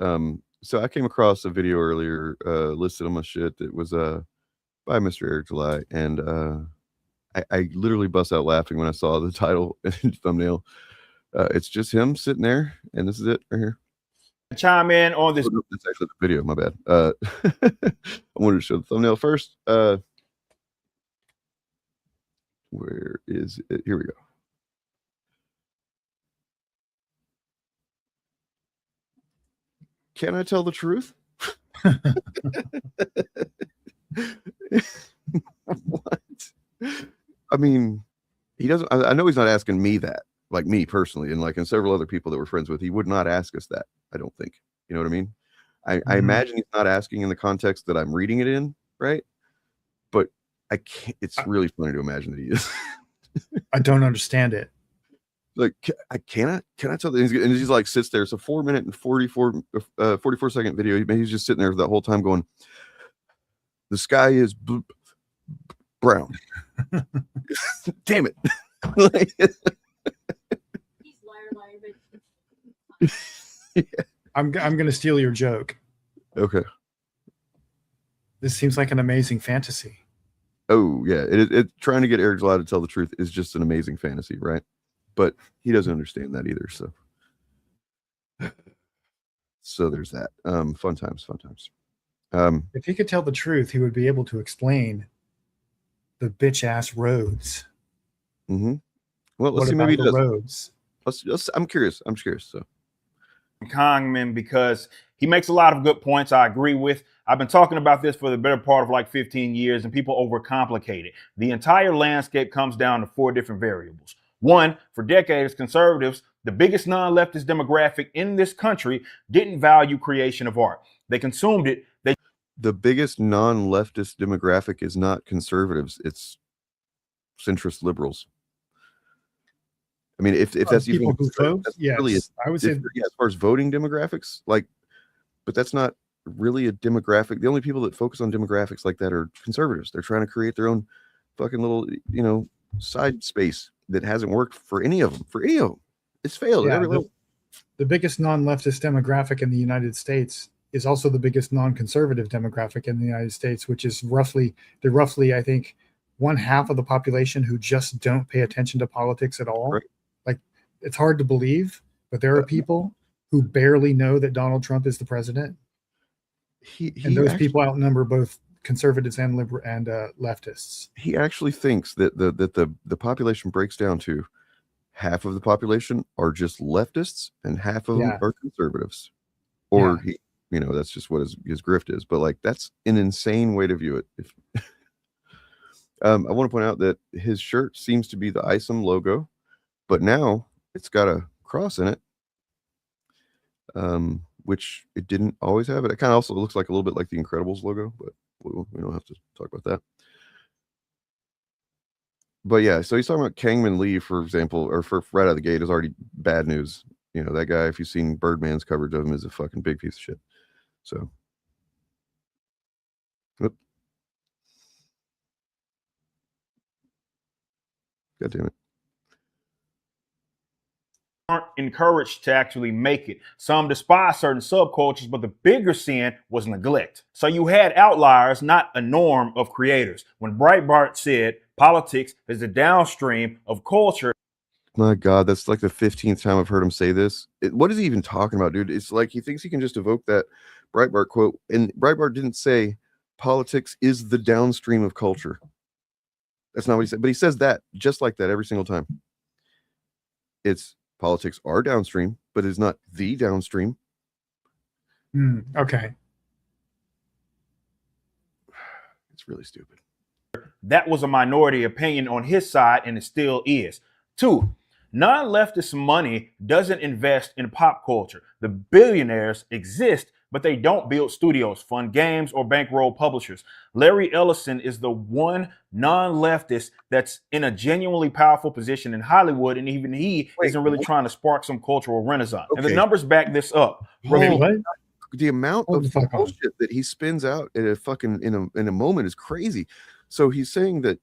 So I came across a video earlier listed on my shit that was by Mr. Eric July, and I literally bust out laughing when I saw the title and thumbnail. It's just him sitting there, and this is it right here. Chime in on this. Oh, no, that's actually the video. My bad. I wanted to show the thumbnail first. Where is it? Here we go. Can I tell the truth? What? I mean, he doesn't. I know he's not asking me that, like me personally, and like and several other people that we're friends with. He would not ask us that. I don't think. You know what I mean? I imagine he's not asking in the context that I'm reading it in, right? But I can't. It's really funny to imagine that he is. I don't understand it. Like, can I tell? And he's like sits there. It's a 4 minute and 44 second video. He's just sitting there the whole time going, "The sky is brown." Damn it! Like, yeah. I'm gonna steal your joke. Okay. This seems like an amazing fantasy. Oh yeah, it trying to get Eric July to tell the truth is just an amazing fantasy, right? But he doesn't understand that either. So there's that. Fun times. If he could tell the truth, he would be able to explain the bitch ass roads. Mm-hmm. Well, let's what see. about Maybe the he does. roads? I'm curious. So. Congressman, because he makes a lot of good points I agree with. I've been talking about this for the better part of like 15 years, and people overcomplicate it. The entire landscape comes down to 4 different variables. One, for decades, conservatives, the biggest non-leftist demographic in this country, didn't value creation of art. They consumed it. The biggest non-leftist demographic is not conservatives; it's centrist liberals. I mean, if that's people even who vote, yes, really I would say as far as voting demographics, like, but that's not really a demographic. The only people that focus on demographics like that are conservatives. They're trying to create their own fucking little, side space that hasn't worked for any of them. It's failed at every level. The biggest non-leftist demographic in the United States is also the biggest non-conservative demographic in the United States, which is roughly, I think, 1/2 of the population who just don't pay attention to politics at all. Right. Like, it's hard to believe, but there are people who barely know that Donald Trump is the president. And those people outnumber both conservatives and liberal and leftists. He actually thinks that the population breaks down to half of the population are just leftists and half of them are conservatives, or that's just what his grift is. But like, that's an insane way to view it. I want to point out that his shirt seems to be the ISOM logo, but now it's got a cross in it, which it didn't always have. It kind of also looks like a little bit like the Incredibles logo, but we don't have to talk about that. But yeah, so he's talking about Kangman Lee, for example, or for right out of the gate is already bad news. That guy, if you've seen Birdman's coverage of him, is a fucking big piece of shit. So, God damn it. Aren't encouraged to actually make it. Some despise certain subcultures, but the bigger sin was neglect. So you had outliers, not a norm of creators. When Breitbart said politics is the downstream of culture. My God, that's like the 15th time I've heard him say this. What is he even talking about, dude? It's like he thinks he can just evoke that Breitbart quote. And Breitbart didn't say politics is the downstream of culture. That's not what he said. But he says that just like that every single time. It's politics are downstream, but it's not the downstream. Okay. It's really stupid. That was a minority opinion on his side, and it still is. 2, non-leftist money doesn't invest in pop culture. The billionaires exist, but they don't build studios, fund games, or bankroll publishers. Larry Ellison is the one non-leftist that's in a genuinely powerful position in Hollywood, and even he isn't really trying to spark some cultural renaissance. Okay. And the numbers back this up. The amount of bullshit that he spins out in a fucking in a moment is crazy. So he's saying that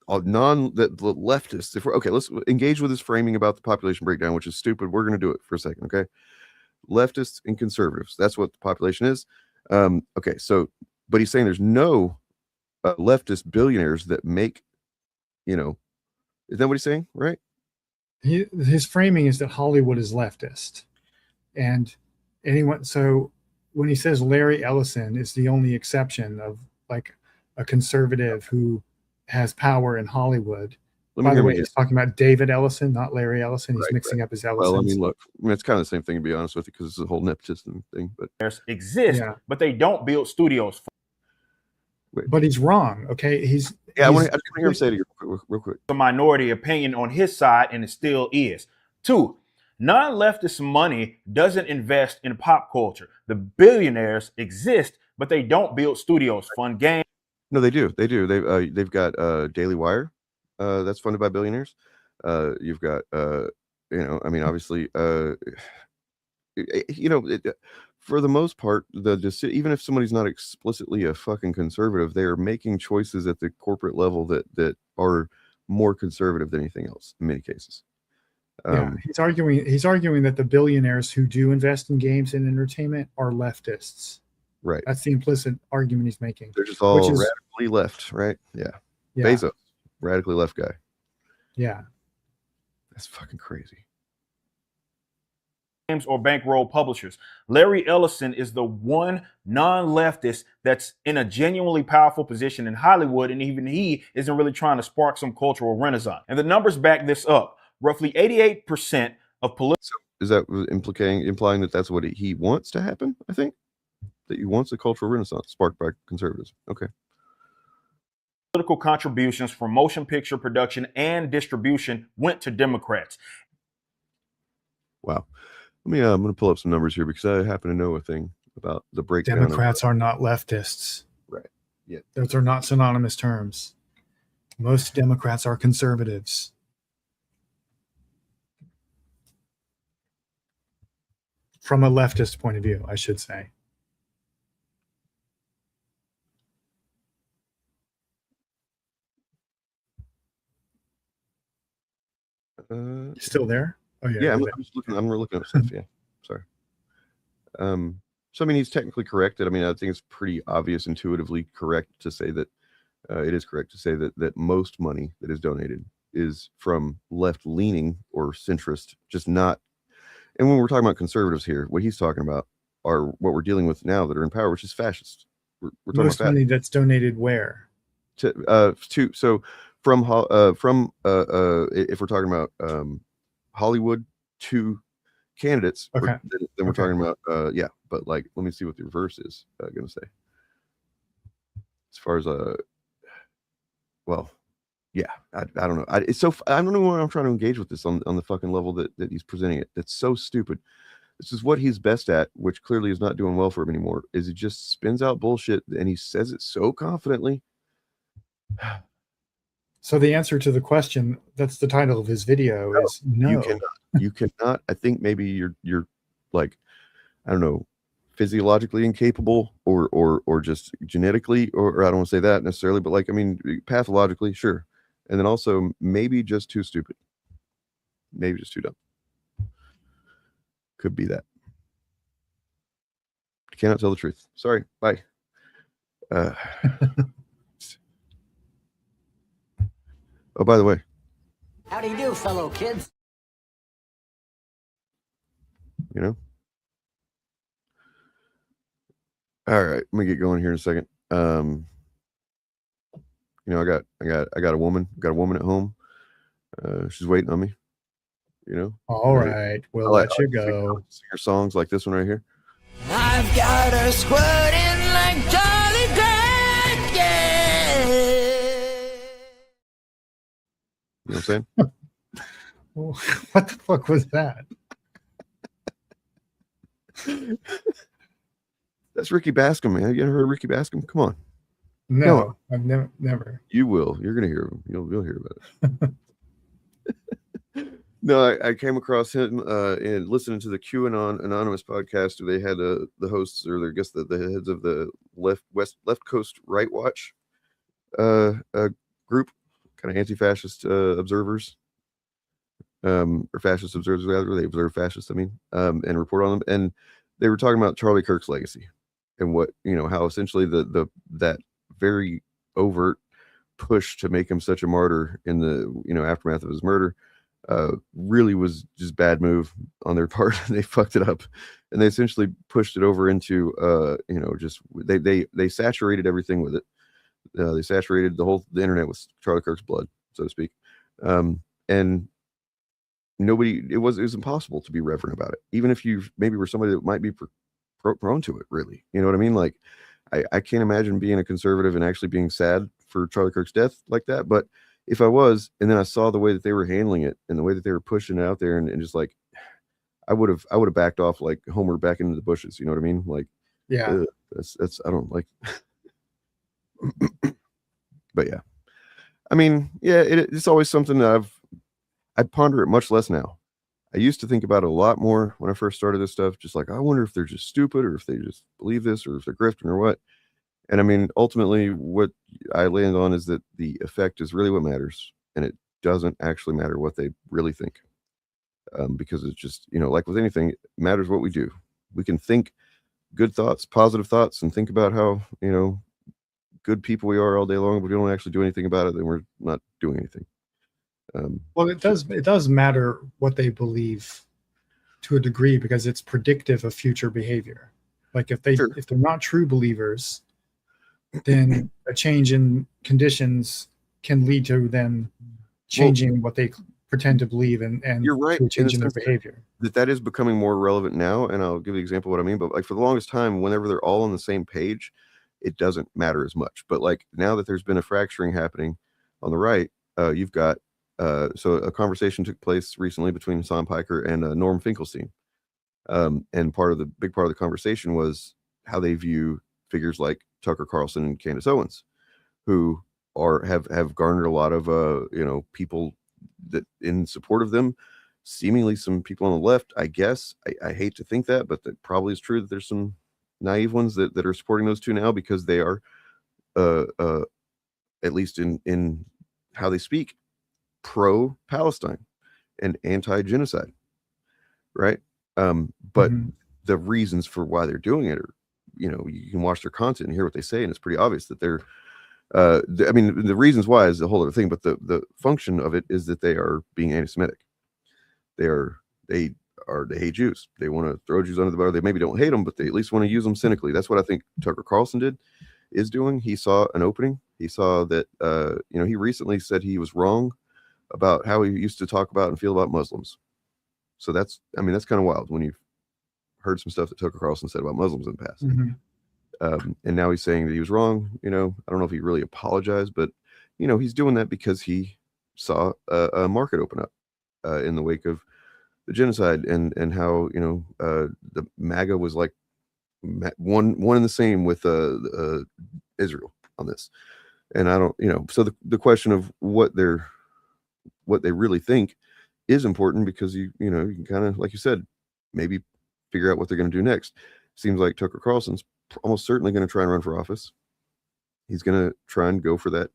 the leftists, if we're okay, let's engage with this framing about the population breakdown, which is stupid. We're going to do it for a second, okay? Leftists and conservatives, that's what the population is. Okay, so but he's saying there's no leftist billionaires that make, is that what he's saying, right? His framing is that Hollywood is leftist, and so when he says Larry Ellison is the only exception of like a conservative who has power in Hollywood. By the way, he's talking about David Ellison, not Larry Ellison. He's mixing up his Ellisons. Well, I mean, look, it's kind of the same thing, to be honest with you, because it's a whole nepotism thing. But exist, but they don't build studios. But he's wrong. Okay, I want to hear him say it real quick. The minority opinion on his side, and it still is. 2, non-leftist money doesn't invest in pop culture. The billionaires exist, but they don't build studios, fund games. No, they do. They've got Daily Wire, that's funded by billionaires. You've got obviously for the most part, even if somebody's not explicitly a fucking conservative, they are making choices at the corporate level that are more conservative than anything else in many cases. He's arguing that the billionaires who do invest in games and entertainment are leftists. Right. That's the implicit argument he's making. They're just all radically left, right? Yeah. Bezos, radically left guy. Yeah. That's fucking crazy. Or bankroll publishers. Larry Ellison is the one non-leftist that's in a genuinely powerful position in Hollywood, and even he isn't really trying to spark some cultural renaissance. And the numbers back this up. Roughly 88% of political. Is that implying that that's what he wants to happen? I think that he wants a cultural renaissance sparked by conservatives. Okay. Political contributions from motion picture production and distribution went to Democrats. Wow. I'm going to pull up some numbers here because I happen to know a thing about the breakdown. Democrats are not leftists. Right. Yeah. Those are not synonymous terms. Most Democrats are conservatives. From a leftist point of view, I should say. You still there? Oh yeah. I'm looking at stuff. Yeah. Sorry. So I mean, he's technically correct. I mean, I think it's pretty obvious, intuitively correct to say that it is correct to say that most money that is donated is from left-leaning or centrist, just not. And when we're talking about conservatives here, what he's talking about are what we're dealing with now that are in power, which is fascist. We're talking most about money that's donated where? From if we're talking about Hollywood to candidates, okay. Then we're talking about but like, let me see what the reverse is going to say. As far as I don't know. I don't know why I'm trying to engage with this on the fucking level that he's presenting it. That's so stupid. This is what he's best at, which clearly is not doing well for him anymore. Is he just spins out bullshit and he says it so confidently. So the answer to the question, that's the title of his video, is no. You cannot. I think maybe you're like, I don't know, physiologically incapable or just genetically, or I don't want to say that necessarily, but like, I mean, pathologically, sure. And then also maybe just too stupid. Maybe just too dumb. Could be that. Cannot tell the truth. Sorry. Bye. Oh, by the way. How do you do, fellow kids? You know? All right, let me get going here in a second. I got a woman at home. She's waiting on me. You know? All right, we'll let you go. Sing her songs like this one right here. I've got her squirting like Charlie Crack, yeah. You know what I'm saying? What the fuck was that? That's Ricky Bascom, man. You ever heard of Ricky Bascom? Come on. No, I've never. You will. You're gonna hear him. You'll hear about it. No, I came across him and listening to the QAnon Anonymous podcast. Where they had the hosts, or I guess the heads of the left coast right watch group. kind of anti-fascist observers, or fascist observers rather. They observe fascists, I mean, and report on them. And they were talking about Charlie Kirk's legacy and what, how essentially that very overt push to make him such a martyr in the aftermath of his murder really was just bad move on their part. They fucked it up, and they essentially pushed it over into just they saturated everything with it. They saturated the internet with Charlie Kirk's blood, so to speak, and it was impossible to be reverent about it, even if you maybe were somebody that might be prone to it. Really, you know what I mean? Like, I can't imagine being a conservative and actually being sad for Charlie Kirk's death like that. But if I was, and then I saw the way that they were handling it and the way that they were pushing it out there, and just like, I would have backed off like Homer back into the bushes. You know what I mean? Like, yeah, that's I don't like. But yeah, I mean, yeah, it's always something that I ponder it much less now. I used to think about it a lot more when I first started this stuff. Just like, I wonder if they're just stupid, or if they just believe this, or if they're grifting, or what. And I mean, ultimately, what I land on is that the effect is really what matters, and it doesn't actually matter what they really think, because it's just, like with anything, it matters what we do. We can think good thoughts, positive thoughts, and think about how good people we are all day long, but we don't actually do anything about it, then we're not doing anything. Well, it does matter what they believe to a degree, because it's predictive of future behavior. Like if they're not true believers, then a change in conditions can lead to them changing what they pretend to believe, and you're right, to a change in their behavior. That is becoming more relevant now, and I'll give you an example of what I mean. But like for the longest time, whenever they're all on the same page, it doesn't matter as much. But like now that there's been a fracturing happening on the right, you've got so a conversation took place recently between Hassan Piker and Norm Finkelstein, and big part of the conversation was how they view figures like Tucker Carlson and Candace Owens, who have garnered a lot of people that in support of them. Seemingly some people on the left, I guess. I hate to think that, but that probably is true, that there's some naive ones that are supporting those two now, because they are at least in how they speak, pro-Palestine and anti-genocide, right? But the reasons for why they're doing it are, you can watch their content and hear what they say, and it's pretty obvious that they're I mean, the reasons why is a whole other thing, but the function of it is that they are being anti-Semitic. They hate Jews. They want to throw Jews under the bus. They maybe don't hate them, but they at least want to use them cynically. That's what I think Tucker Carlson is doing. He saw an opening. He saw that he recently said he was wrong about how he used to talk about and feel about Muslims. So that's kind of wild when you've heard some stuff that Tucker Carlson said about Muslims in the past. And now he's saying that he was wrong. I don't know if he really apologized, but he's doing that because he saw a market open up in the wake of the genocide, and how the MAGA was like one and the same with Israel on this. And I don't, so the question of what they really think is important, because you can kind of, like you said, maybe figure out what they're going to do next. Seems like Tucker Carlson's almost certainly going to try and run for office. He's going to try and go for that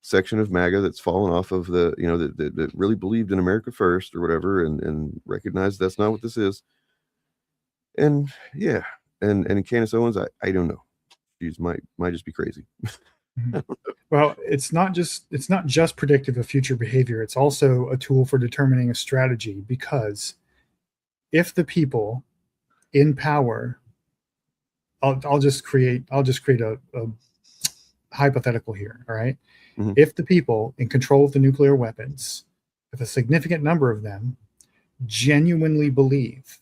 section of MAGA that's fallen off of the, that really believed in America first or whatever, and recognized that's not what this is. And yeah, and Candace Owens, I don't know. She's might just be crazy. Well, it's not just predictive of future behavior. It's also a tool for determining a strategy, because if the people in power, I'll just create a hypothetical here. All right. If the people in control of the nuclear weapons, if a significant number of them genuinely believe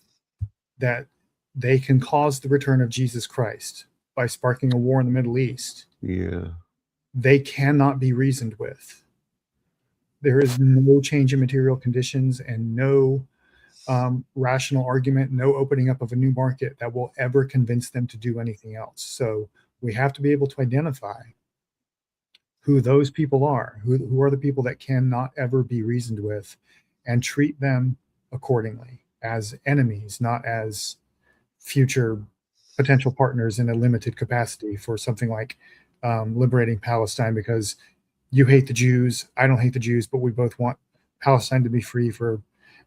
that they can cause the return of Jesus Christ by sparking a war in the Middle East, they cannot be reasoned with. There is no change in material conditions and no rational argument, no opening up of a new market that will ever convince them to do anything else. So we have to be able to identify who those people are, who are the people that cannot ever be reasoned with, and treat them accordingly as enemies, not as future potential partners in a limited capacity for something like liberating Palestine, because you hate the Jews, I don't hate the Jews, but we both want Palestine to be free,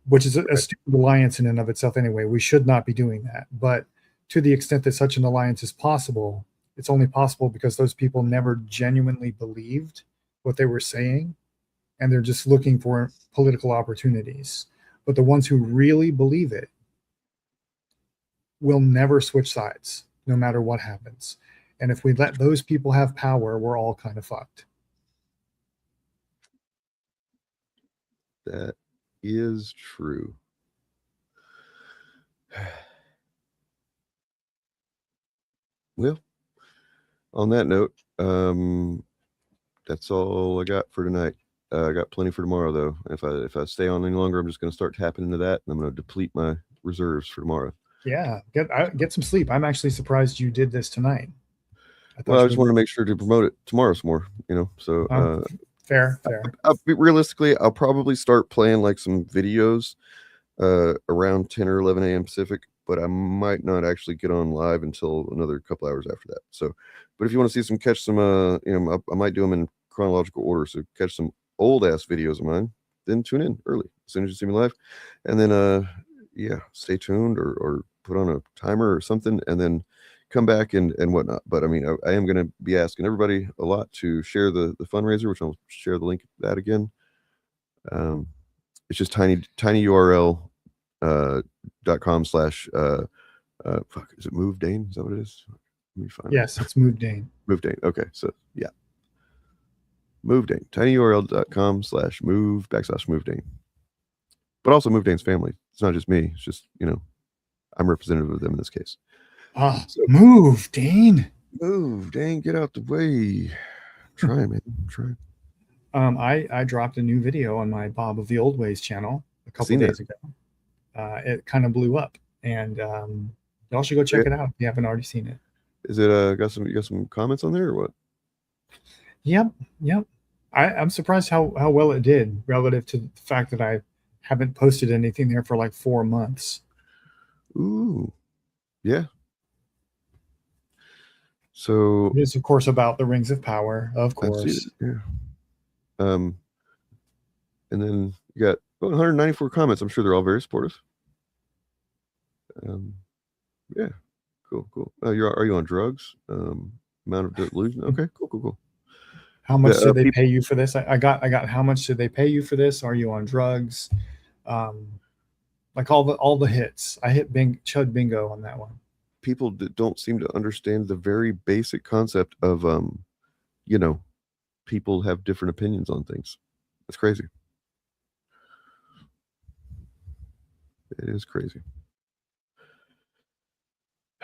which is a stupid alliance in and of itself anyway. We should not be doing that. But to the extent that such an alliance is possible, it's only possible because those people never genuinely believed what they were saying, and they're just looking for political opportunities. But the ones who really believe it will never switch sides, no matter what happens. And if we let those people have power, we're all kind of fucked. That is true. Well, on that note, that's all I got for tonight. I got plenty for tomorrow, though. If I stay on any longer, I'm just going to start tapping into that, and I'm going to deplete my reserves for tomorrow. Yeah, get some sleep. I'm actually surprised you did this tonight. I just want to make sure to promote it tomorrow some more, So fair. Realistically, I'll probably start playing like some videos around 10 or 11 a.m. Pacific, but I might not actually get on live until another couple hours after that. So, but if you want to see catch some, I might do them in chronological order. So catch some old ass videos of mine, then tune in early as soon as you see me live, and then stay tuned or put on a timer or something, and then come back and whatnot. But I mean, I am going to be asking everybody a lot to share the fundraiser, which I'll share the link to that again. It's just tinyurl.com/ fuck, is it Move Dane? Is that what it is? Let me find Yes, it's Move Dane. Move Dane. Okay, so yeah. Move Dane. tinyurl.com/move /Move Dane. But also Move Dane's family. It's not just me. It's just, I'm representative of them in this case. Move, Dane. Move, Dane. Get out the way. Try, man. Try. I dropped a new video on my Bob of the Old Ways channel a couple days ago. It kind of blew up, and y'all should go check it out if you haven't already seen it. Is it you got some comments on there or what? Yep. I'm surprised how well it did relative to the fact that I haven't posted anything there for like 4 months. Ooh. Yeah. So it's of course about the Rings of Power, of course. Yeah. And then you got 194 comments. I'm sure they're all very supportive. Yeah. Cool. Are you on drugs? Amount of delusion. Okay. Cool. How much did they pay you for this? I got. How much did they pay you for this? Are you on drugs? Like all the hits. I hit Chud bingo on that one. People that don't seem to understand the very basic concept of people have different opinions on things. It's crazy. It is crazy.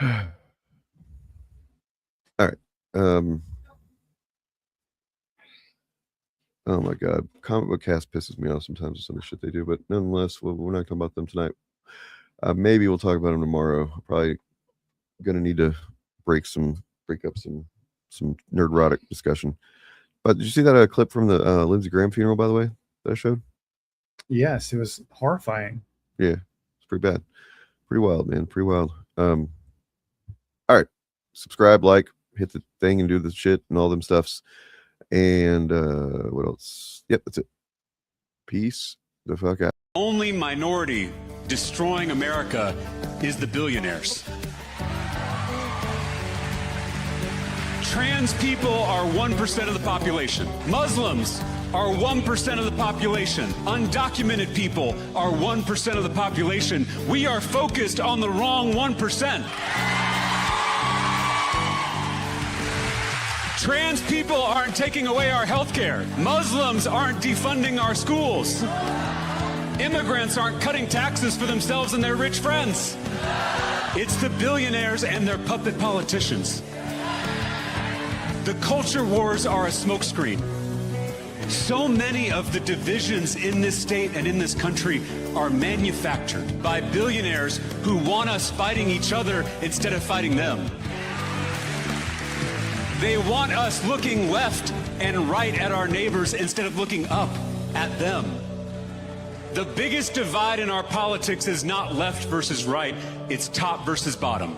All right. Oh my God, Comic Book Cast pisses me off sometimes with some of the shit they do, but nonetheless, we're not talking about them tonight. Maybe we'll talk about them tomorrow. Probably gonna need to break up some nerd-rotic discussion. But did you see that clip from the Lindsey Graham funeral, by the way, that I showed? Yes, it was horrifying. Yeah, it's pretty bad. Pretty wild, man. Pretty wild. All right. Subscribe, like, hit the thing and do the shit and all them stuffs. And what else? Yep, that's it. Peace the fuck out. Only minority destroying America is the billionaires. Trans people are 1% of the population. Muslims are 1% of the population. Undocumented people are 1% of the population. We are focused on the wrong 1%. Trans people aren't taking away our health care. Muslims aren't defunding our schools. Immigrants aren't cutting taxes for themselves and their rich friends. It's the billionaires and their puppet politicians. The culture wars are a smokescreen. So many of the divisions in this state and in this country are manufactured by billionaires who want us fighting each other instead of fighting them. They want us looking left and right at our neighbors instead of looking up at them. The biggest divide in our politics is not left versus right, it's top versus bottom.